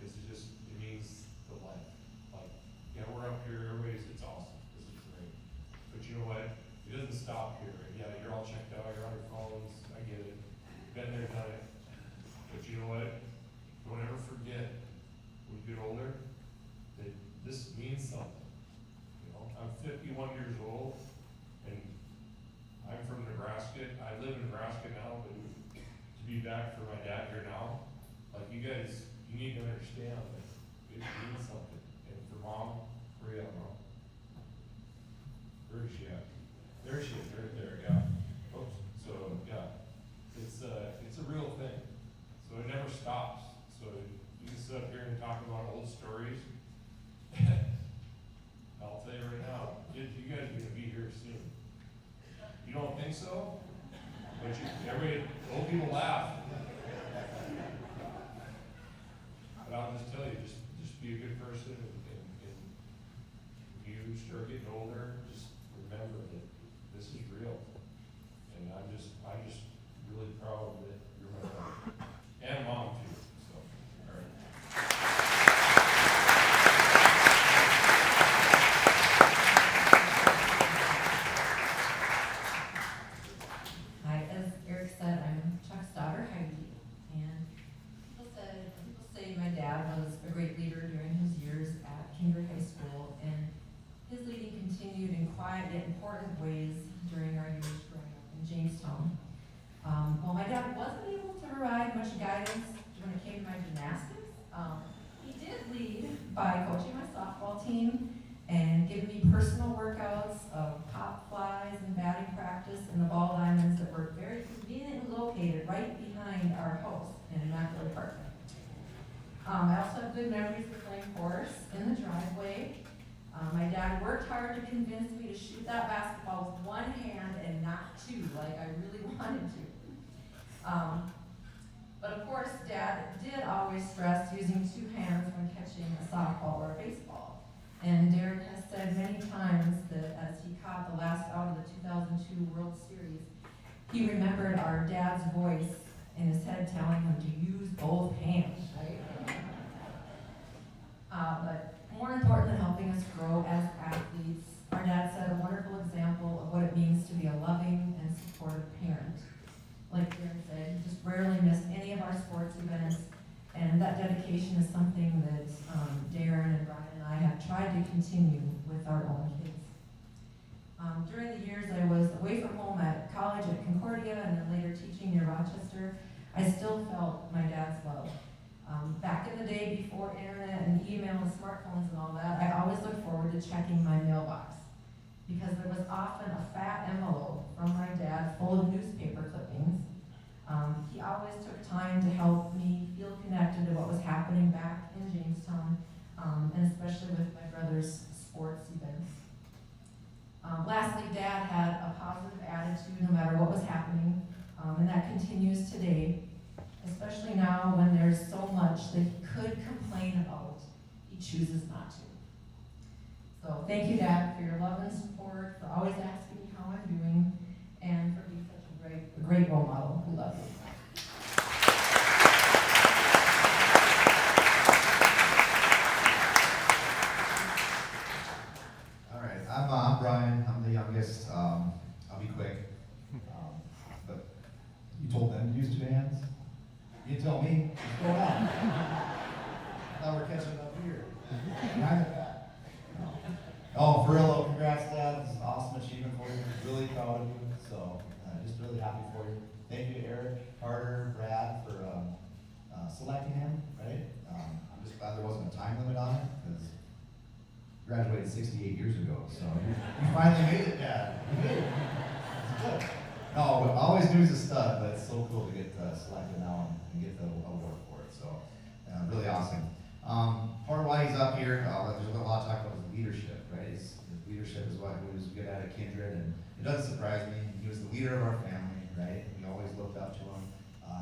Because it means the life. Like, yeah, we're up here, it's awesome. This is great. But you know what? It doesn't stop here. Yeah, you're all checked out, you're on your phones, I get it. Been there, done it. But you know what? Don't ever forget, when you get older, that this means something. You know, I'm 51 years old, and I'm from Nebraska. I live in Nebraska now, but to be back for my dad here now, like, you guys, you need to understand that it means something. And for Mom, where are you at, Mom? Where is she at? There she is, right there, yeah. Oops. So, yeah, it's a real thing. So it never stops. So you can sit up here and talk about old stories. I'll tell you right now, kids, you guys are gonna be here soon. You don't think so? But old people laugh. But I'll just tell you, just be a good person, and you start getting older, just remember that this is real. And I'm just really proud that you're my mom. And Mom too, so, all right. Hi, as Eric said, I'm Chuck's daughter, Heidi, and people say my dad was a great leader during his years at Kindred High School, and his leading continued in quiet yet important ways during our years growing up in Jamestown. While my dad wasn't able to provide much guidance when it came to my gymnastics, he did lead by coaching my softball team and giving me personal workouts of pop flies and batting practice in the ball diamonds that were very conveniently located right behind our house in Immaculate Apartment. I also have good memories of playing horse in the driveway. My dad worked hard to convince me to shoot that basketball with one hand and not not to, like I really wanted to. But of course, Dad did always stress using two hands when catching a softball or a baseball. And Derek has said many times that as he caught the last out of the 2002 World Series, he remembered our dad's voice in his head telling him to use both hands, right? But more important than helping us grow as athletes, our dad set a wonderful example of what it means to be a loving and supportive parent. Like Darren said, he just rarely missed any of our sports events, and that dedication is something that Darren and Brian and I have tried to continue with our own kids. During the years I was away from home at college at Concordia and then later teaching near Rochester, I still felt my dad's love. Back in the day before internet and email and smartphones and all that, I always looked forward to checking my mailbox because there was often a fat envelope from my dad full of newspaper clippings. He always took time to help me feel connected to what was happening back in Jamestown, and especially with my brother's sports events. Lastly, Dad had a positive attitude no matter what was happening, and that continues today, especially now when there's so much that he could complain about, he chooses not to. So thank you, Dad, for your love and support, for always asking me how I'm doing, and for being such a great role model. We love you. All right, I'm Brian. I'm the youngest. I'll be quick. But you told them to use two hands? You tell me. What's going on? Now we're catching up here. Behind the back. Oh, for real though, congrats, Dad. It's an awesome achievement for you. Really proud of you. So, just really happy for you. Thank you to Eric, Carter, Brad for selecting him, right? I'm just glad there wasn't a time limit on it because graduated 68 years ago. So you finally made it, Dad. You made it. It's good. No, I always knew he was a stud, but it's so cool to get selected now and get the award for it. So, really awesome. Part of why he's up here, there's a lot of talk about his leadership, right? His leadership is what he was good at Kindred, and it doesn't surprise me. He was the leader of our family, right? We always looked up to him.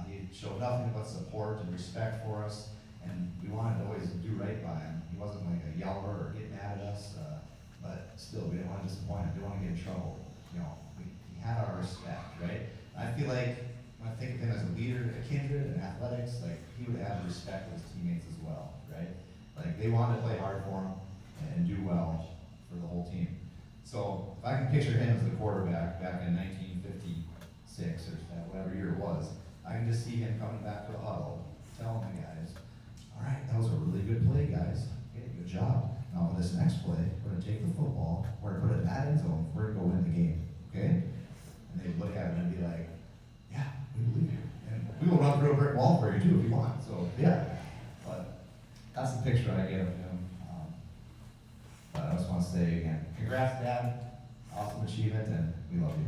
He showed nothing but support and respect for us, and we wanted to always do right by him. He wasn't like a yeller or get mad at us, but still, we didn't want to disappoint him. We didn't want to get in trouble. You know, he had our respect, right? I feel like when I think of him as a leader at Kindred and athletics, like he would have respect for his teammates as well, right? Like they wanted to play hard for him and do well for the whole team. So if I can picture him as the quarterback back in 1956 or whatever year it was, I can just see him coming back to the huddle, telling the guys, all right, that was a really good play, guys. Okay, good job. Now for this next play, we're gonna take the football, we're gonna put it in that end zone, we're gonna go win the game, okay? And they'd look at him and be like, yeah, we believe you. And we will run through a brick wall for you too if you want. So yeah, but that's the picture I get of him. But I just want to say again, congrats, Dad. Awesome achievement, and we love you.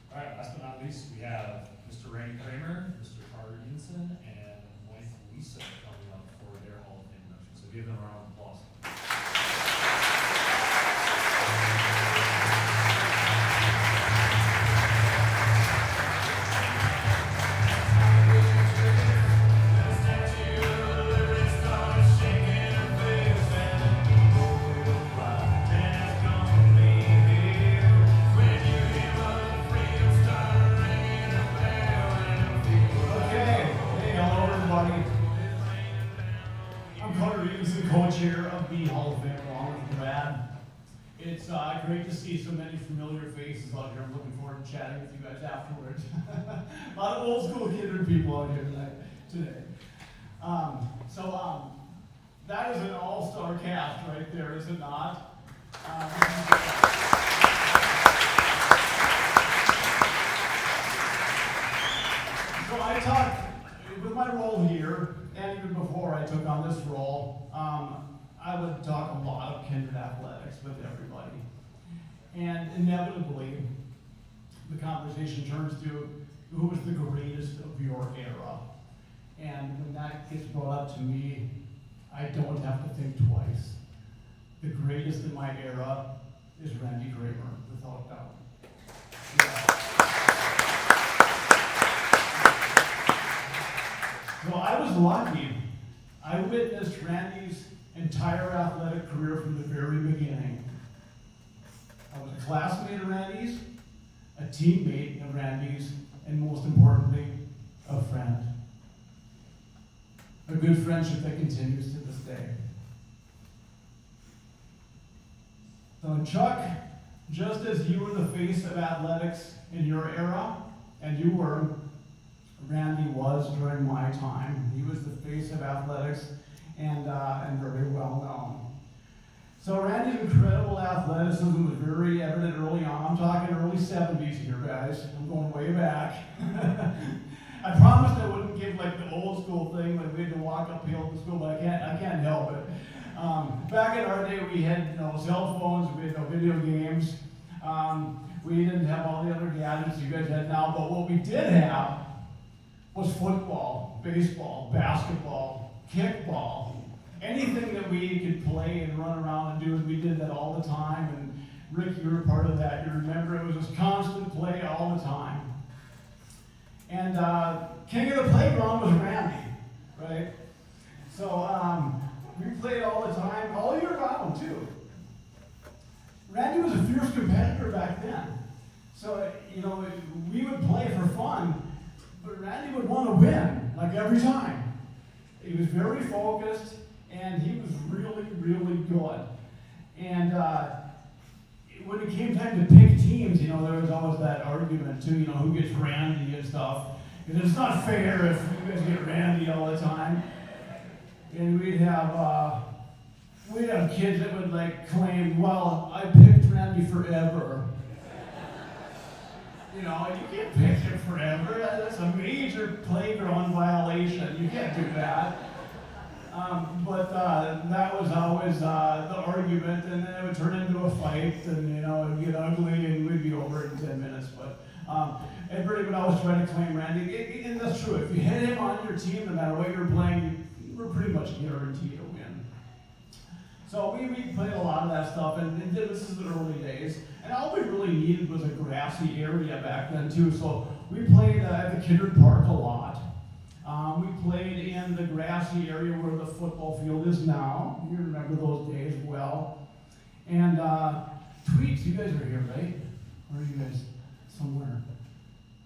All right, last but not least, we have Mr. Randy Cramer, Mr. Carter Edenson, and wife Lisa coming up for their Hall of Fame induction. So give them a round of applause. Co-chair of the Hall of Fame along with Brad. It's great to see so many familiar faces out here. I'm looking forward to chatting with you guys afterwards. A lot of old school Kindred people out here today. That is an all-star cast right there, is it not? So I talked took on this role, I would talk a lot of kindred athletics with everybody. And inevitably, the conversation turns to who was the greatest of your era. And when that gets brought up to me, I don't have to think twice. The greatest in my era is Randy Cramer, without doubt. Yeah. So I was lucky. I witnessed Randy's entire athletic career from the very beginning. I was a classmate of Randy's, a teammate of Randy's, and most importantly, a friend. A good friendship that continues to this day. So Chuck, just as you were the face of athletics in your era, and you were, Randy was during my time. He was the face of athletics and very well known. So Randy's incredible athleticism was very evident early on. I'm talking early 70s here, guys. I'm going way back. I promised I wouldn't give like the old school thing, like we had to walk uphill to school, but I can't help it. Back in our day, we had no cell phones, we had no video games. We didn't have all the other gadgets you guys had now, but what we did have was football, baseball, basketball, kickball. Anything that we could play and run around and do, and we did that all the time. And Rick, you were part of that. You remember it was just constant play all the time. And king of the playground was Randy, right? So we played all the time, all year round too. Randy was a fierce competitor back then. So, you know, we would play for fun, but Randy would want to win, like every time. He was very focused, and he was really, really good. And when it came time to pick teams, you know, there was always that argument too, you know, who gets Randy and stuff. Because it's not fair if you guys get Randy all the time. And we'd have kids that would like claim, well, I picked Randy forever. You know, you can't pick him forever. That's a major playground violation. You can't do that. But that was always the argument, and then it would turn into a fight, and you know, it'd get ugly, and we'd be over in 10 minutes. But everybody would always try to claim Randy, and that's true. If you had him on your team, no matter what you were playing, you were pretty much guaranteed to win. So we played a lot of that stuff, and this is the early days. And all we really needed was a grassy area back then too. So we played at the Kindred Park a lot. We played in the grassy area where the football field is now. You remember those days well. And Tweets, you guys are here, right? Or are you guys somewhere?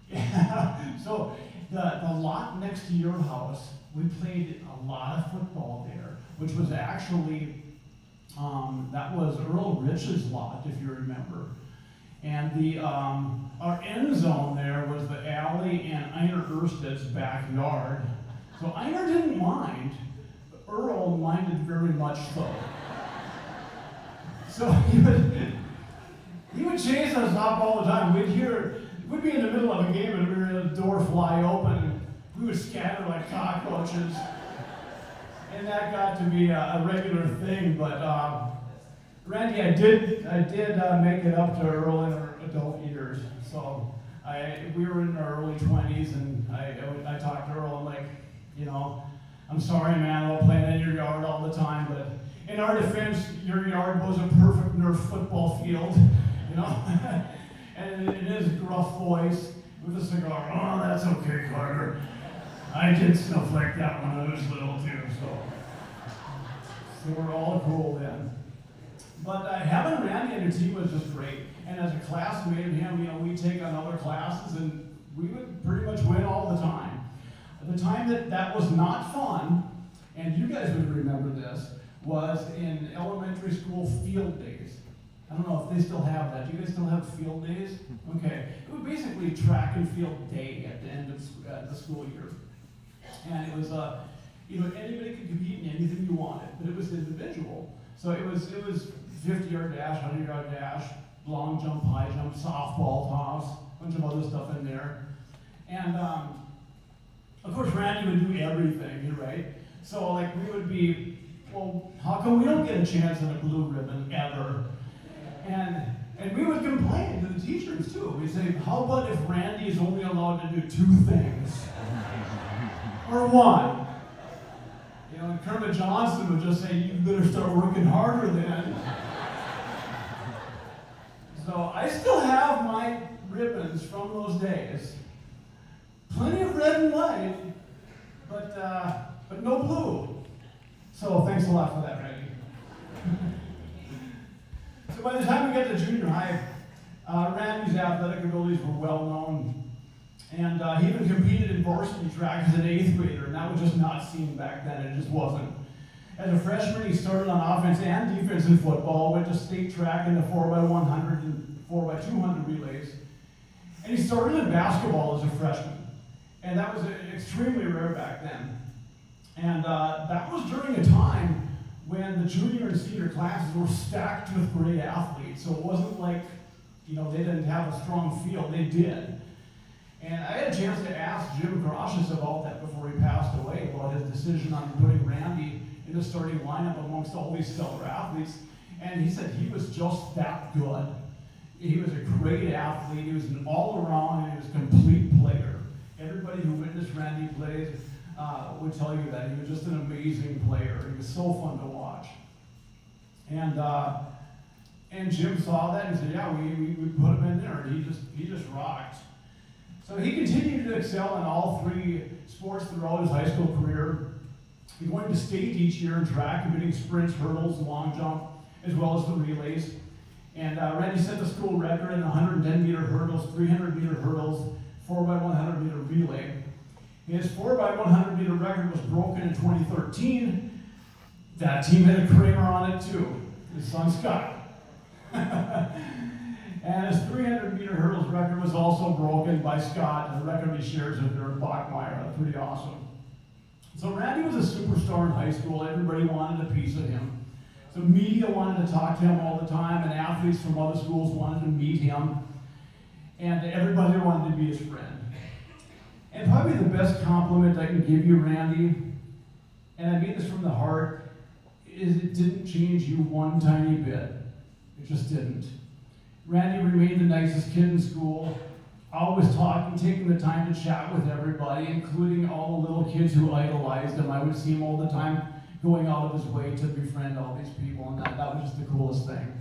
Yeah. So the lot next to your house, we played a lot of football there, which was actually that was Earl Rich's lot, if you remember. And the our end zone there was the alley and Einar Erstad's backyard. So Einar didn't mind, but Earl minded very much so. So he would chase us up all the time. We'd be in the middle of a game and we'd hear the door fly open and we would scatter like cockroaches. And that got to be a regular thing, but Randy, I did make it up to Earl in our adult years. So we were in our early 20s, and I talked to Earl. I'm like, you know, I'm sorry, man, I'll play in your yard all the time, but in our defense, your yard was a perfect Nerf football field, you know. And in his gruff voice, with a cigar, oh, that's okay, Carter. I did stuff like that when I was little too, so we're all cool then. But having Randy on your team was just great. And as a classmate of him, you know, we'd take on other classes and we would pretty much win all the time. The time that was not fun, and you guys would remember this, was in elementary school field days. I don't know if they still have that. Do you guys still have field days? Okay. It was basically track and field day at the end of the school year. And it was, you know, anybody could compete in anything you wanted, but it was individual. So it was 50-yard dash, 100-yard dash, long jump, high jump, softball toss, a bunch of other stuff in there. And of course, Randy would do everything, right? So like we would be, well, how come we don't get a chance at a blue ribbon ever? And we would complain to the teachers too. We'd say, how about if Randy is only allowed to do 2 things? Or 1? You know, and Kermit Johnson would just say, you better start working harder then. So I still have my ribbons from those days. Plenty of red and white, but no blue. So thanks a lot for that, Randy. So by the time we got to junior high, Randy's athletic abilities were well known. And he even competed in varsity track as an 8th grader, and that was just not seen back then. It just wasn't. As a freshman, he started on offense and defense in football, went to state track in the 4x100 and 4x200 relays. And he started in basketball as a freshman. And that was extremely rare back then. And that was during a time when the junior and senior classes were stacked with great athletes. So it wasn't like, you know, they didn't have a strong field. They did. And I had a chance to ask Jim Groshus about that before he passed away, about his decision on putting Randy in the starting lineup amongst all these stellar athletes. And he said he was just that good. He was a great athlete. He was an all-around, and he was a complete player. Everybody who witnessed Randy play would tell you that. He was just an amazing player. He was so fun to watch. And Jim saw that and said, yeah, we put him in there, and he just rocked. So he continued to excel in all 3 sports throughout his high school career. He went to state each year in track, competing sprints, hurdles, long jump, as well as the relays. And Randy set the school record in 110-meter hurdles, 300-meter hurdles, 4x100 meter relay. His 4x100 meter record was broken in 2013. That team had a Cramer on it too, his son Scott. And his 300 meter hurdles record was also broken by Scott, and the record he shares with Dirk Bachmeyer. That's pretty awesome. So Randy was a superstar in high school. Everybody wanted a piece of him. So media wanted to talk to him all the time, and athletes from other schools wanted to meet him. And everybody wanted to be his friend. And probably the best compliment I can give you, Randy, and I mean this from the heart, is it didn't change you one tiny bit. It just didn't. Randy remained the nicest kid in school, always talking, taking the time to chat with everybody, including all the little kids who idolized him. I would see him all the time going out of his way to befriend all these people, and that was just the coolest thing.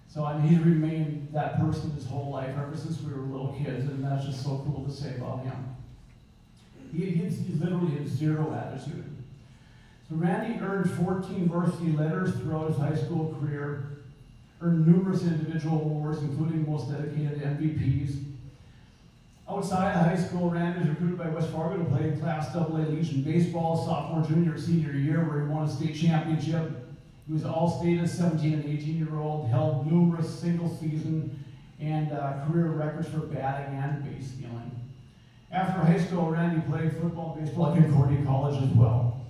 So I mean, he's remained that person his whole life, ever since we were little kids, and that's just so cool to say about him. He literally had 0 attitude. So Randy earned 14 varsity letters throughout his high school career, earned numerous individual awards, including most dedicated MVPs. Outside of high school, Randy was recruited by West Fargo to play Class AA Legion baseball sophomore, junior, senior year, where he won a state championship. He was all-state as 17 and 18-year-old, held numerous single-season and career records for batting and base stealing. After high school, Randy played football and baseball at Concordia College as well.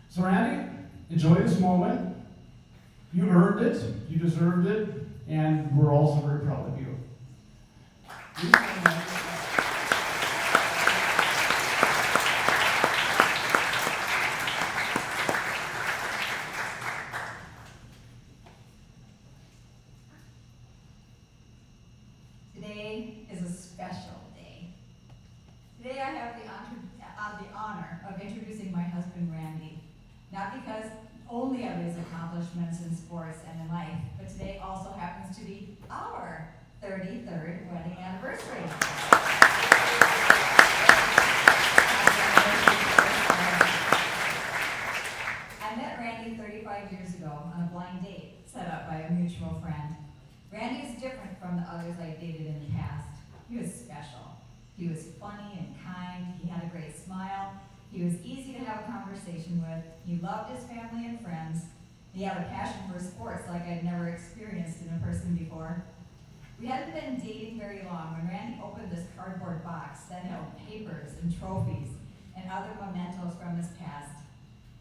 So Randy, enjoy this moment. You earned it, you deserved it, and we're also very proud of you. Today is a special day. Today I have the honor of introducing my husband, Randy. Not because only of his accomplishments in sports and in life, but today also happens to be our 33rd wedding anniversary. I met Randy 35 years ago on a blind date set up by a mutual friend. Randy is different from the others I dated in the past. He was special. He was funny and kind. He had a great smile. He was easy to have a conversation with. He loved his family and friends. He had a passion for sports like I'd never experienced in a person before. We hadn't been dating very long when Randy opened this cardboard box that held papers and trophies and other mementos from his past.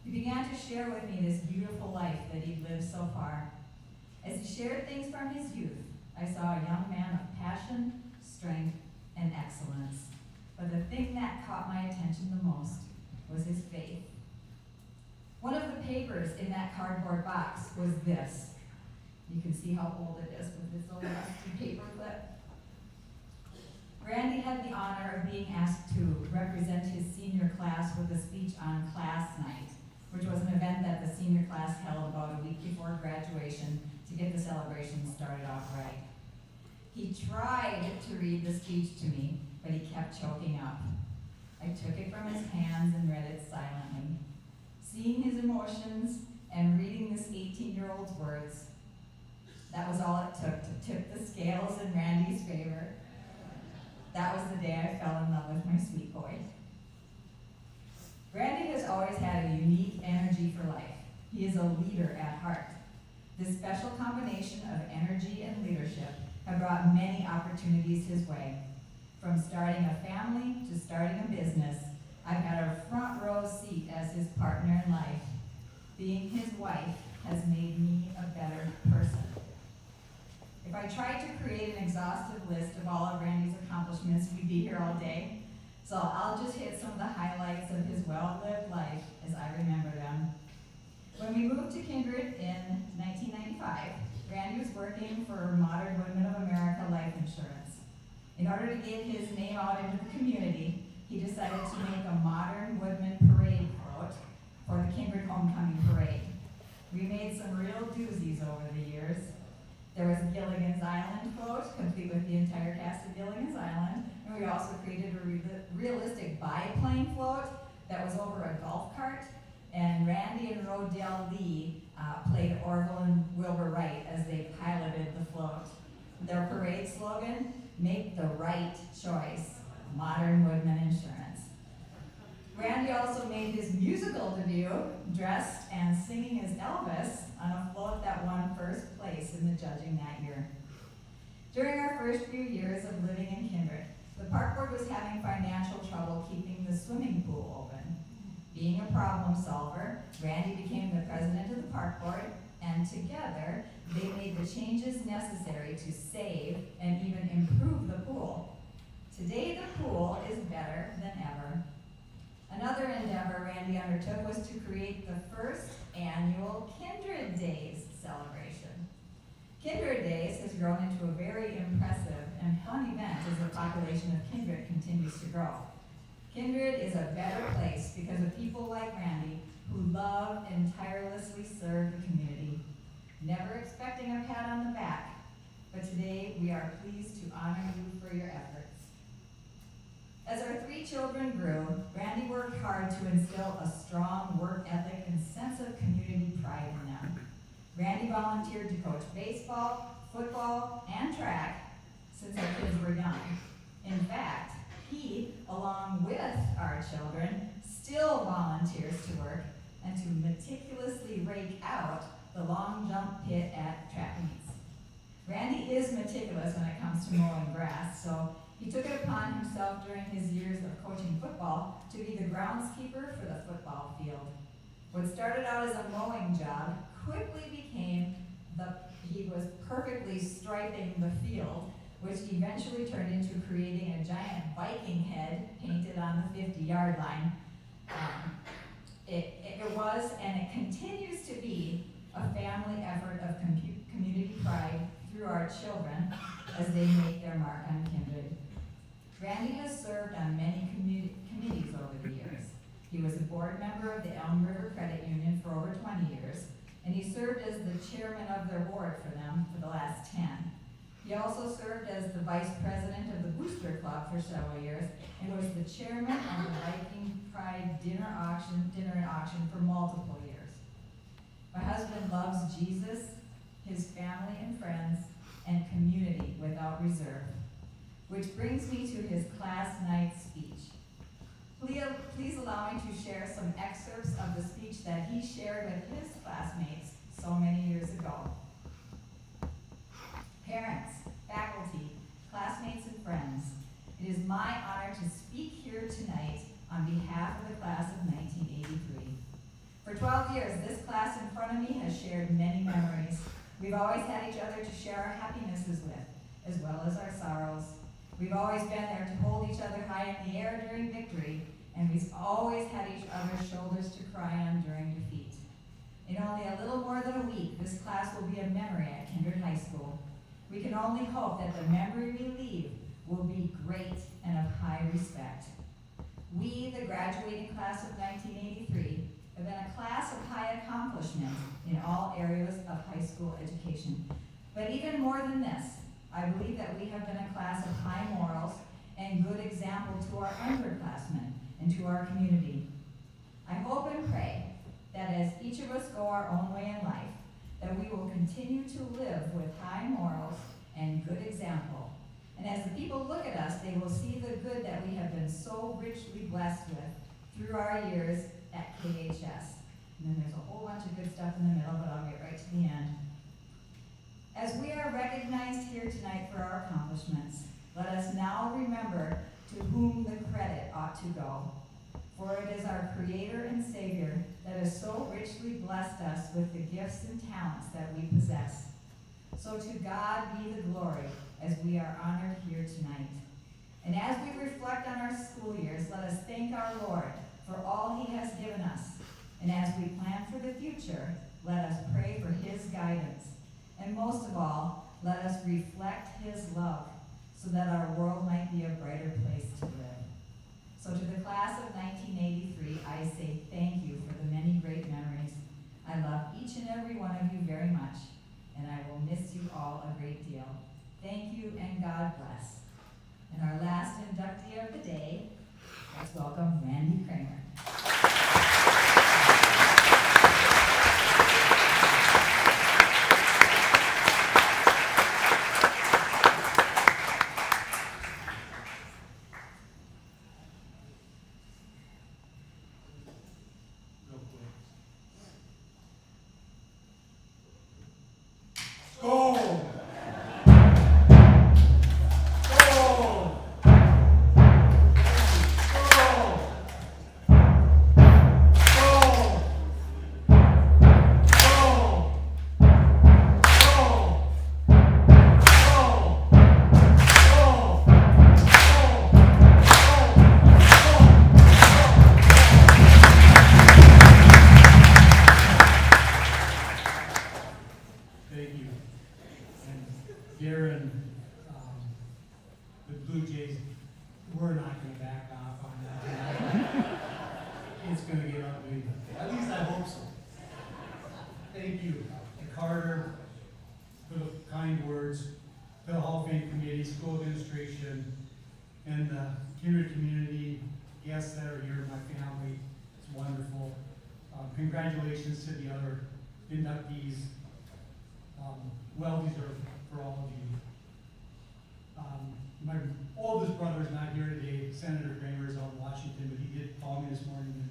He began to share with me this beautiful life that he'd lived so far. As he shared things from his youth, I saw a young man of passion, strength, and excellence. But the thing that caught my attention the most was his faith. papers in that cardboard box was this. You can see how old it is with this little rusty paper clip. Randy had the honor of being asked to represent his senior class with a speech on class night, which was an event that the senior class held about a week before graduation to get the celebration started off right. He tried to read the speech to me, but he kept choking up. I took it from his hands and read it silently. Seeing his emotions and reading this 18-year-old's words, that was all it took to tip the scales in Randy's favor. That was the day I fell in love with my sweet boy. Randy has always had a unique energy for life. He is a leader at heart. This special combination of energy and leadership have brought many opportunities his way. From starting a family to starting a business, I've had a front row seat as his partner in life. Being his wife has made me a better person. If I tried to create an exhaustive list of all of Randy's accomplishments, we'd be here all day. So I'll just hit some of the highlights of his well-lived life as I remember them. When we moved to Kindred in 1995, Randy was working for Modern Women of America Life Insurance. In order to get his name out into the community, he decided to make a Modern Woodman Parade float for the Kindred Homecoming Parade. We made some real doozies over the years. There was a Gilligan's Island float, complete with the entire cast of Gilligan's Island, and we also created a realistic biplane float that was over a golf cart, and Randy and Rodell Lee played Orville and Wilbur Wright as they piloted the float. Their parade slogan, "Make the right choice, Modern Woodman Insurance." Randy also made his musical debut, dressed and singing as Elvis, on a float that won first place in the judging that year. During our first few years of living in Kindred, the park board was having financial trouble keeping the swimming pool open. Being a problem solver, Randy became the president of the park board, and together they made the changes necessary to save and even improve the pool. Today the pool is better than ever. Another endeavor Randy undertook was to create the first annual Kindred Days celebration. Kindred Days has grown into a very impressive and fun event as the population of Kindred continues to grow. Kindred is a better place because of people like Randy who love and tirelessly serve the community, never expecting a pat on the back, but today we are pleased to honor you for your efforts. As our 3 children grew, Randy worked hard to instill a strong work ethic and sense of community pride in them. Randy volunteered to coach baseball, football, and track since our kids were young. In fact, he, along with our children, still volunteers to work and to meticulously rake out the long jump pit at track meets. Randy is meticulous when it comes to mowing grass, so he took it upon himself during his years of coaching football to be the groundskeeper for the football field. What started out as a mowing job quickly became he was perfectly striping the field, which eventually turned into creating a giant Viking head painted on the 50-yard line. It was and it continues to be a family effort of community pride through our children as they make their mark on Kindred. Randy has served on many committees over the years. He was a board member of the Elm River Credit Union for over 20 years, and he served as the chairman of their board for them for the last 10. He also served as the vice president of the Booster Club for several years, and was the chairman of the Viking Pride dinner and auction for multiple years. My husband loves Jesus, his family and friends, and community without reserve. Which brings me to his class night speech. Please allow me to share some excerpts of the speech that he shared with his classmates so many years ago. Parents, faculty, classmates, and friends, it is my honor to speak here tonight on behalf of the class of 1983. For 12 years, this class in front of me has shared many memories. We've always had each other to share our happinesses with, as well as our sorrows. We've always been there to hold each other high in the air during victory, and we've always had each other's shoulders to cry on during defeat. In only a little more than a week, this class will be a memory at Kindred High School. We can only hope that the memory we leave will be great and of high respect. We, the graduating class of 1983, have been a class of high accomplishment in all areas of high school education. But even more than this, I believe that we have been a class of high morals and good example to our underclassmen and to our community. I hope and pray that as each of us go our own way in life, that we will continue to live with high morals and good example. And as the people look at us, they will see the good that we have been so richly blessed with through our years at KHS. And then there's a whole bunch of good stuff in the middle, but I'll get right to the end. As we are recognized here tonight for our accomplishments, let us now remember to whom the credit ought to go. For it is our Creator and Savior that has so richly blessed us with the gifts and talents that we possess. So to God be the glory as we are honored here tonight. And as we reflect on our school years, let us thank our Lord for all He has given us. And as we plan for the future, let us pray for His guidance. And most of all, let us reflect His love so that our world might be a brighter place to live. So to the class of 1983, I say thank you for the many great memories. I love each and every one of you very much, and I will miss you all a great deal. Thank you and God bless. And our last inductee of the day, let's welcome Randy Kramer. and the Kindred community, guests that are here, my family. It's wonderful. Congratulations to the other inductees. Well deserved for all of you. My oldest brother is not here today. Senator Cramer is out in Washington, but he did call me this morning, and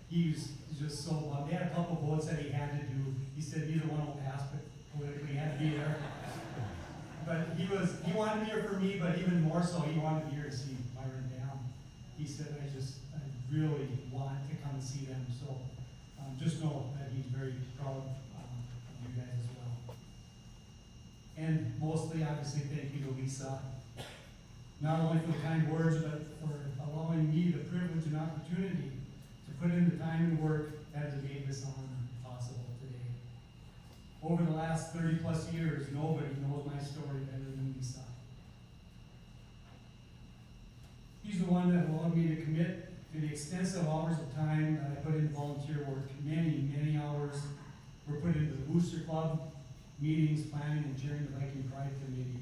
he was just so bummed. They had a couple votes that he had to do. He said neither one will pass, but politically he had to be there. But he wanted to be here for me, but even more so, he wanted to be here to see Myron Dybing. He said, I really want to come and see them. So just know that he's very proud of you guys as well. And mostly, obviously, thank you to Lisa. Not only for the kind words, but for allowing me the privilege and opportunity to put in the time and work that has made this honor possible today. Over the last 30 plus years, nobody knows my story better than Lisa. She's the one that allowed me to commit to the extensive hours of time that I put into volunteer work. Many, many hours were put into the Booster Club, meetings, planning, and chairing the Viking Pride Committee,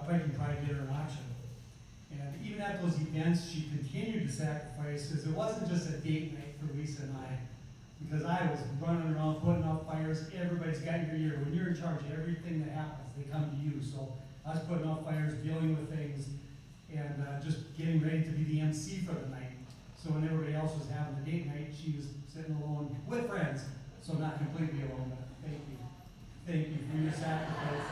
Viking Pride Dinner and Auction. And even at those events, she continued to sacrifice, because it wasn't just a date night for Lisa and I, because I was running around putting out fires. Everybody's got your ear. When you're in charge of everything that happens, they come to you. So I was putting out fires, dealing with things, and just getting ready to be the MC for the night. So when everybody else was having a date night, she was sitting alone with friends. So not completely alone, but thank you. Thank you for your sacrifice.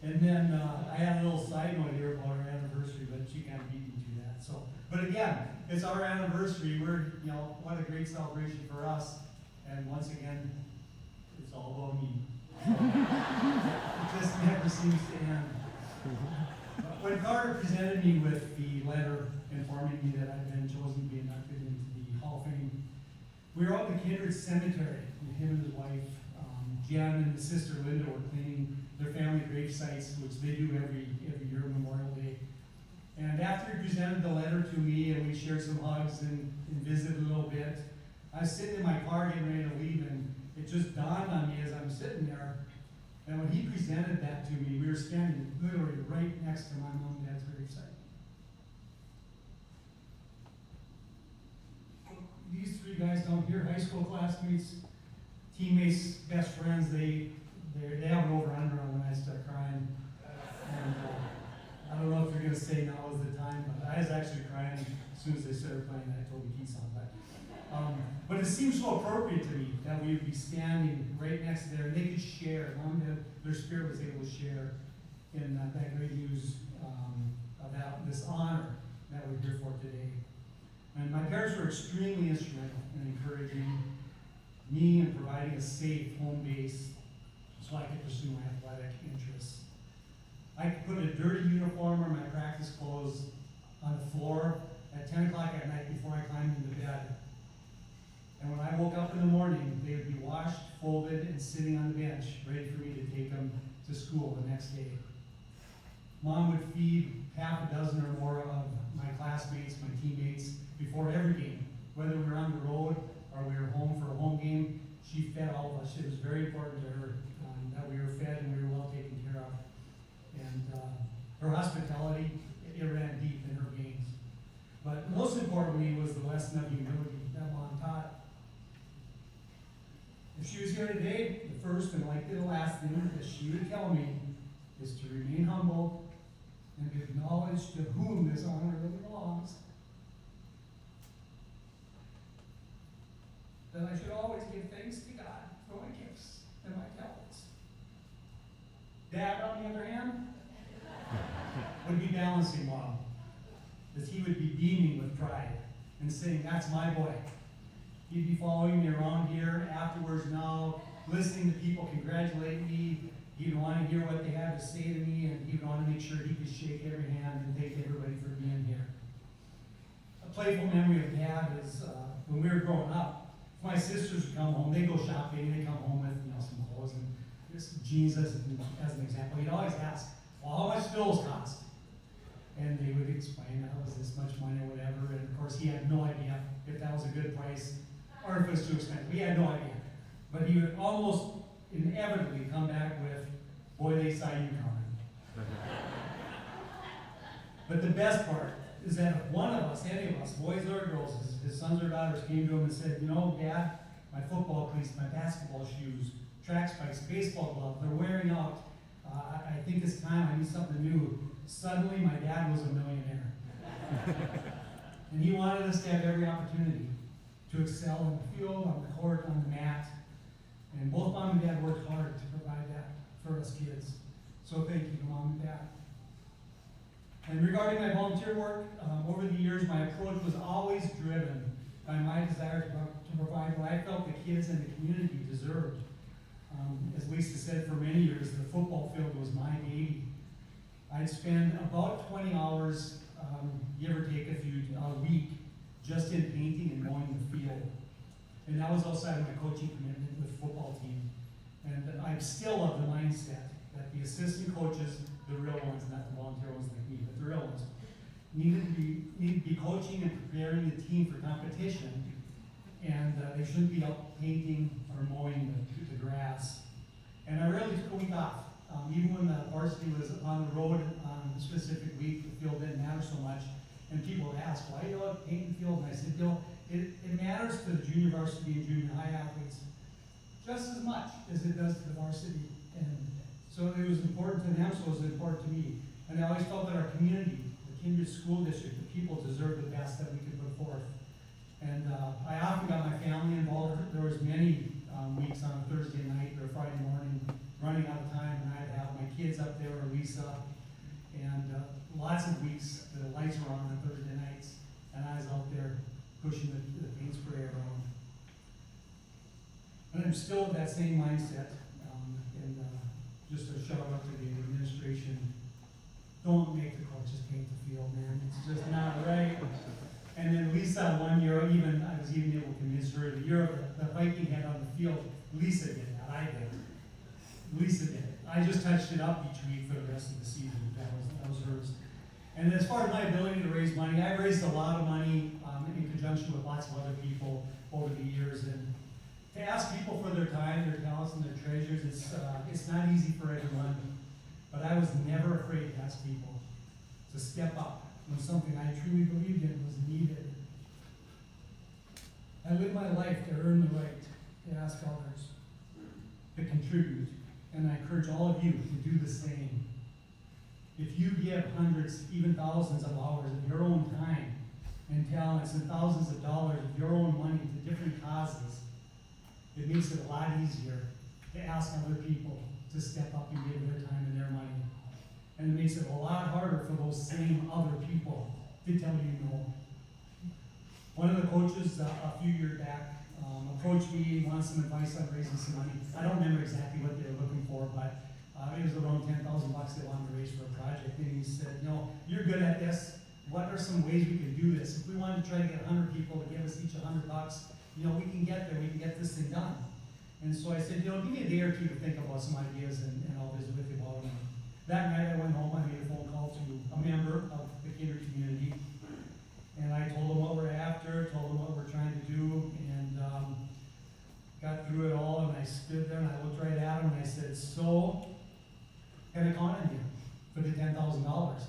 And then I had a little side note here about our anniversary, but she kind of beat me to that. So, but again, it's our anniversary. We're, what a great celebration for us. And once again, it's all about me. It just never seems to end. When Carter presented me with the letter informing me that I've been chosen to be inducted into the Hall of Fame, We were out in the Kindred Cemetery, and him and his wife, Jen, and his sister Linda were cleaning their family grave sites, which they do every year, Memorial Day. And after he presented the letter to me, and we shared some hugs and visited a little bit, I was sitting in my car getting ready to leave, and it just dawned on me as I'm sitting there. And when he presented that to me, we were standing literally right next to my mom and dad's gravesite. These three guys down here, high school classmates, teammates, best friends, they have an over-under on when I start crying. And I don't know if you're going to say now is the time, but I was actually crying as soon as they started playing that Toby Keith song. But it seems so appropriate to me that we would be standing right next to there, and they could share. Mom and Dad, their spirit was able to share in that great news about this honor that we're here for today. And my parents were extremely instrumental in encouraging me and providing a safe home base so I could pursue my athletic interests. I could put a dirty uniform or my practice clothes on the floor at 10 o'clock at night before I climbed into bed. And when I woke up in the morning, they would be washed, folded, and sitting on the bench, ready for me to take them to school the next day. Mom would feed half a dozen or more of my classmates, my teammates, before every game. Whether we were on the road or we were home for a home game, she fed all of us. It was very important to her that we were fed and we were well taken care of. And her hospitality, it ran deep in her games. But most importantly was the lesson of humility that Mom taught. If she was here today, the first and likely the last thing that she would tell me is to remain humble and to acknowledge to whom this honor really belongs. That I should always give thanks to God for my gifts and my talents. Dad, on the other hand, would be balancing Mom, as he would be beaming with pride and saying, "That's my boy." He'd be following me around here afterwards now, listening to people congratulate me. He'd want to hear what they had to say to me, and he'd want to make sure he could shake every hand and thank everybody for being here. A playful memory of Dad is when we were growing up, if my sisters would come home, they'd go shopping, and they'd come home with some clothes and just jeans as an example. He'd always ask, "Well, how much do those cost?" And they would explain that it was this much money or whatever, and of course he had no idea if that was a good price or if it was too expensive. He had no idea. But he would almost inevitably come back with, "Boy, they saw you coming." But the best part is that if one of us, any of us, boys or girls, his sons or daughters came to him and said, "You know, Dad, my football cleats, my basketball shoes, track spikes, baseball gloves, they're wearing out. I think it's time, I need something new." Suddenly, my dad was a millionaire. And he wanted us to have every opportunity to excel in the field, on the court, on the mat. And both Mom and Dad worked hard to provide that for us kids. So thank you, Mom and Dad. And regarding my volunteer work, over the years, my approach was always driven by my desire to provide what I felt the kids and the community deserved. As Lisa said, for many years, the football field was my baby. I'd spend about 20 hours, give or take a week, just in painting and mowing the field. And that was outside of my coaching commitment with the football team. And I'm still of the mindset that the assistant coaches, the real ones, not the volunteer ones like me, but the real ones, need to be coaching and preparing the team for competition. And they shouldn't be out painting or mowing the grass. And I really took a week off. Even when the varsity was on the road on a specific week, the field didn't matter so much. And people would ask, "Why do you like painting the field?" And I said, it matters to the junior varsity and junior high athletes just as much as it does to the varsity. And so it was important to them, so it was important to me. And I always felt that our community, the Kindred School District, the people deserved the best that we could put forth. And I often got my family involved. There was many weeks on a Thursday night or a Friday morning running out of time, and I'd have my kids up there or Lisa. And lots of weeks, the lights were on Thursday nights, and I was out there pushing the paint spray around. And I'm still of that same mindset. And just a shout out to the administration. Don't make the coaches paint the field, man. It's just not right. And then Lisa, one year, I was even able to against her. The year of the fight we had on the field, Lisa did that. I did. Lisa did. I just touched it up each week for the rest of the season. That was hers. And as far as my ability to raise money, I've raised a lot of money in conjunction with lots of other people over the years. And to ask people for their time, their talents, and their treasures, it's not easy for everyone. But I was never afraid to ask people to step up when something I truly believed in was needed. I live my life to earn the right to ask others, to contribute, and I encourage all of you to do the same. If you give hundreds, even thousands of hours of your own time and talents and thousands of dollars of your own money to different causes, it makes it a lot easier to ask other people to step up and give their time and their money. And it makes it a lot harder for those same other people to tell you no. One of the coaches a few years back approached me, wanted some advice on raising some money. I don't remember exactly what they were looking for, but it was around $10,000 they wanted to raise for a project. And he said, you're good at this. What are some ways we can do this? If we wanted to try to get 100 people to give us each $100, we can get there. We can get this thing done. And so I said, give me a day or two to think about some ideas, and I'll visit with you about them. That night I went home, I made a phone call to a member of the Kindred community, and I told them what we're after, told them what we're trying to do, and got through it all, and I stood there and I looked right at him and I said, so, can I count on you for the $10,000?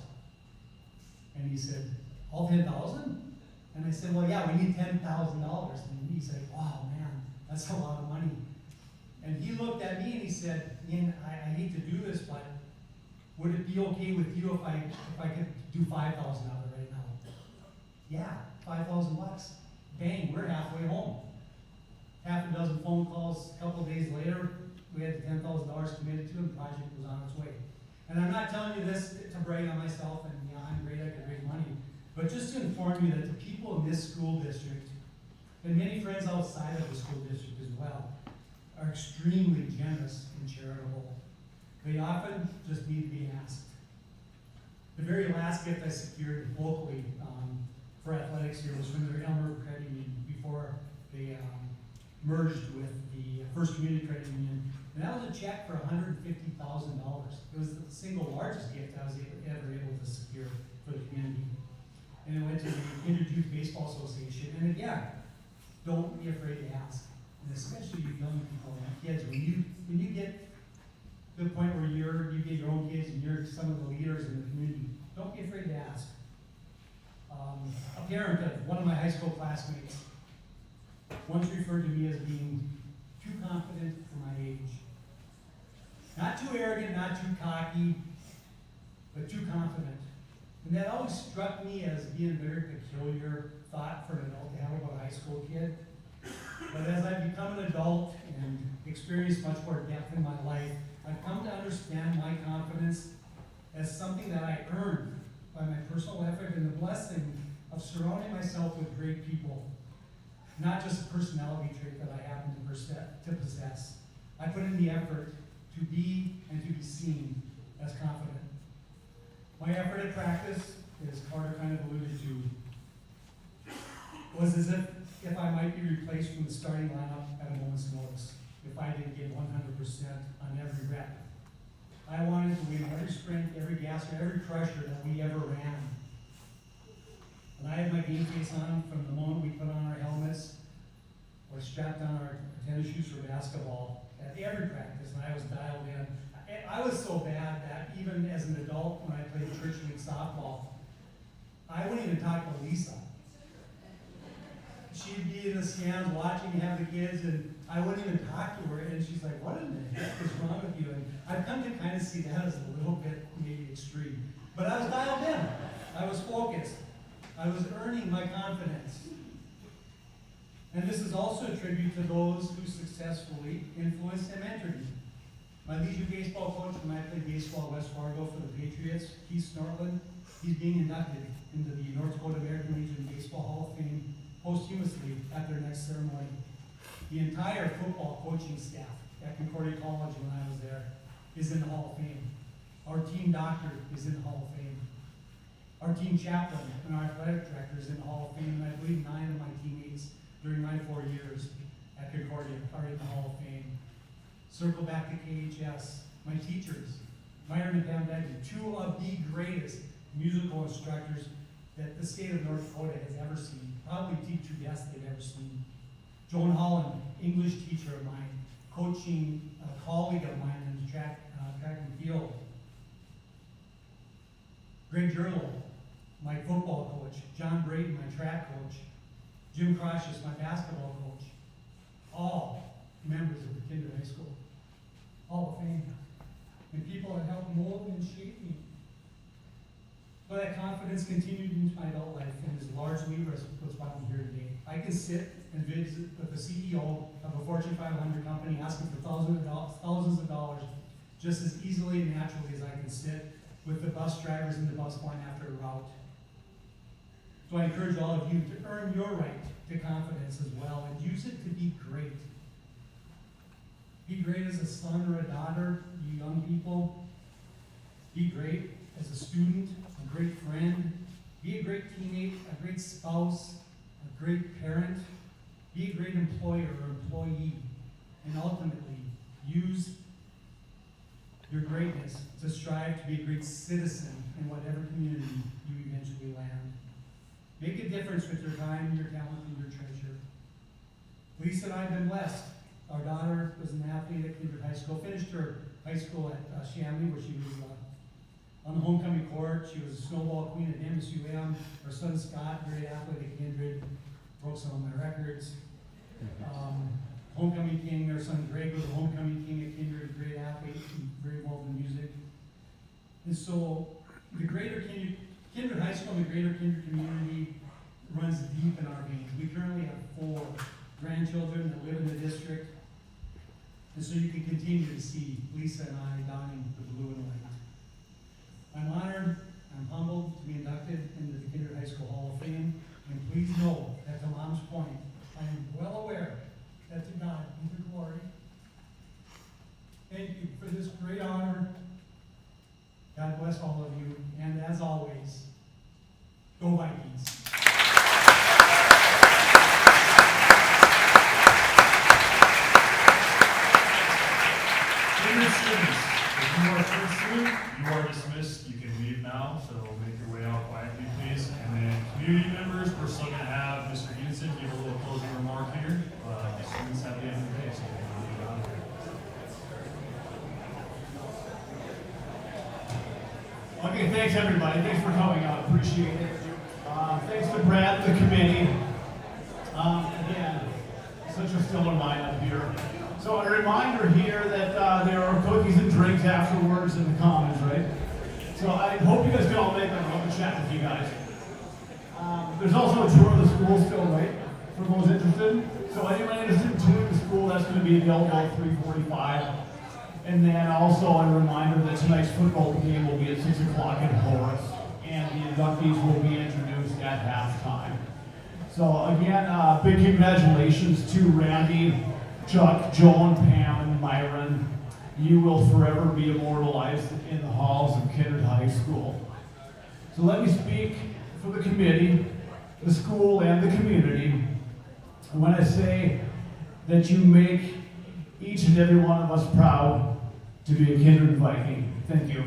And he said, all 10,000? And I said, well, yeah, we need $10,000. And he said, wow, man, that's a lot of money. And he looked at me and he said, Ian, I hate to do this, but would it be okay with you if I could do $5,000 out of it right now? Yeah, $5,000. Bang, we're halfway home. Half a dozen phone calls, a couple days later, we had the $10,000 committed to, and the project was on its way. And I'm not telling you this to brag on myself, and I'm great, I can raise money, but just to inform you that the people in this school district, and many friends outside of the school district as well, are extremely generous and charitable. They often just need to be asked. The very last gift I secured locally for athletics here was from the Elmer Credit Union before they merged with the First Community Credit Union. And that was a check for $150,000. It was the single largest gift I was ever able to secure for the community. And it went to the Kindred Youth Baseball Association. And again, don't be afraid to ask. And especially you young people and kids, when you get to the point where you get your own kids and you're some of the leaders in the community, don't be afraid to ask. A parent of one of my high school classmates once referred to me as being too confident for my age. Not too arrogant, not too cocky, but too confident. And that always struck me as being a very peculiar thought for an adult to have about a high school kid. But as I've become an adult and experienced much more depth in my life, I've come to understand my confidence as something that I earned by my personal effort and the blessing of surrounding myself with great people. Not just a personality trait that I happen to possess. I put in the effort to be and to be seen as confident. My effort at practice, as Carter kind of alluded to, was as if I might be replaced from the starting lineup at a moment's notice, if I didn't give 100% on every rep. I wanted to win every sprint, every gasser, every crusher that we ever ran. And I had my game face on from the moment we put on our helmets or strapped on our tennis shoes for basketball at every practice, and I was dialed in. I was so bad that even as an adult, when I played church league softball, I wouldn't even talk to Lisa. She'd be in the stands watching me have the kids, and I wouldn't even talk to her, and she's like, what in the heck is wrong with you? And I've come to kind of see that as a little bit maybe extreme. But I was dialed in. I was focused. I was earning my confidence. And this is also a tribute to those who successfully influenced and mentored me. My leisure baseball coach when I played baseball at West Fargo for the Patriots, Keith Snortland, he's being inducted into the North Dakota American Legion Baseball Hall of Fame posthumously at their next ceremony. The entire football coaching staff at Concordia College when I was there is in the Hall of Fame. Our team doctor is in the Hall of Fame. Our team chaplain and our athletic director is in the Hall of Fame, and I believe 9 of my teammates during my 4 years at Concordia, part of the Hall of Fame. Circle back to KHS, my teachers, Myron and Pam Dybing, two of the greatest musical instructors that the state of North Dakota has ever seen, probably teacher best they've ever seen. Joan Holland, English teacher of mine, coaching colleague of mine in track and field. Greg Jerlow, my football coach. John Braden, my track coach. Jim Crocious, my basketball coach. All members of the Kinder High School Hall of Fame. And people that helped mold and shape me. So that confidence continued into my adult life and is largely what's why I'm here today. I can sit and visit with the CEO of a Fortune 500 company asking for thousands of dollars just as easily and naturally as I can sit with the bus drivers in the bus barn after a route. So I encourage all of you to earn your right to confidence as well and use it to be great. Be great as a son or a daughter, you young people. Be great as a student, a great friend. Be a great teammate, a great spouse, a great parent. Be a great employer or employee. And ultimately, use your greatness to strive to be a great citizen in whatever community you eventually land. Make a difference with your time, your talent, and your treasure. Lisa and I have been blessed. Our daughter was an athlete at Kindred High School, finished her high school at Shanley, where she was on the homecoming court. She was a snowball queen at MSUM. Our son Scott, great athlete at Kindred, broke some of my records. Homecoming king, our son Greg was a homecoming king at Kindred, a great athlete, and very involved in music. And so the greater Kindred High School and the greater Kindred community runs deep in our veins. We currently have 4 grandchildren that live in the district. And so you can continue to see Lisa and I donning the blue and white. I'm honored, I'm humbled to be inducted into the Kindred High School Hall of Fame. And please know that to Mom's point, I am well aware that to God be the glory. Thank you for this great honor. God bless all of you. And as always, go Vikings. Students, if you are through student, you are dismissed. You can leave now, so make your way out quietly, please. And then community members, we're still going to have Mr. Henson give a little closing remark here. The students have the end of the day, so they can leave out of here. Okay, thanks everybody. Thanks for coming out. Appreciate it. Thanks to Brad and the committee. Again, such a stellar lineup here. So a reminder here that there are cookies and drinks afterwards in the commons, right? So I hope you guys can all make that. I'll have to chat with you guys. There's also a tour of the school still, right? For those interested. So anyone interested in touring the school, that's going to be available at 3:45. And then also a reminder that tonight's football game will be at 6 o'clock in Horace. And the inductees will be introduced at halftime. So again, big congratulations to Randy, Chuck, Joan, Pam, and Myron. You will forever be immortalized in the halls of Kindred High School. So let me speak for the committee, the school, and the community when I say that you make each and every one of us proud to be a Kindred Viking. Thank you.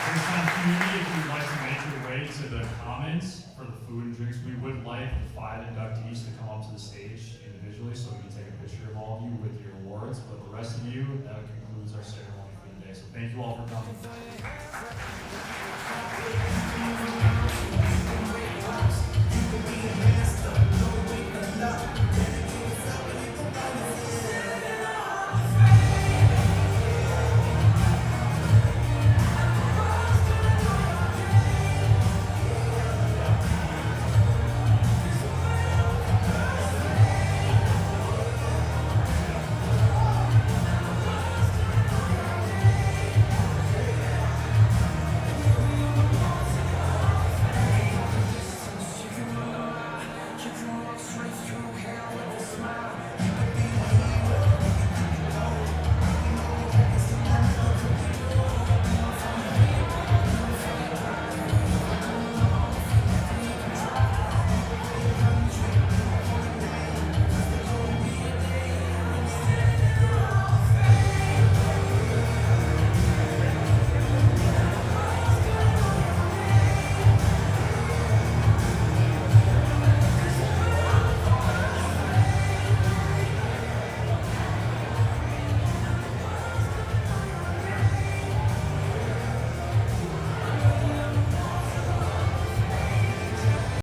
This time, community, if you'd like to make your way to the commons for the food and drinks, we would like the 5 inductees to come up to the stage individually so we can take a picture of all of you with your awards. But the rest of you, that concludes our ceremony for the day. So thank you all for coming.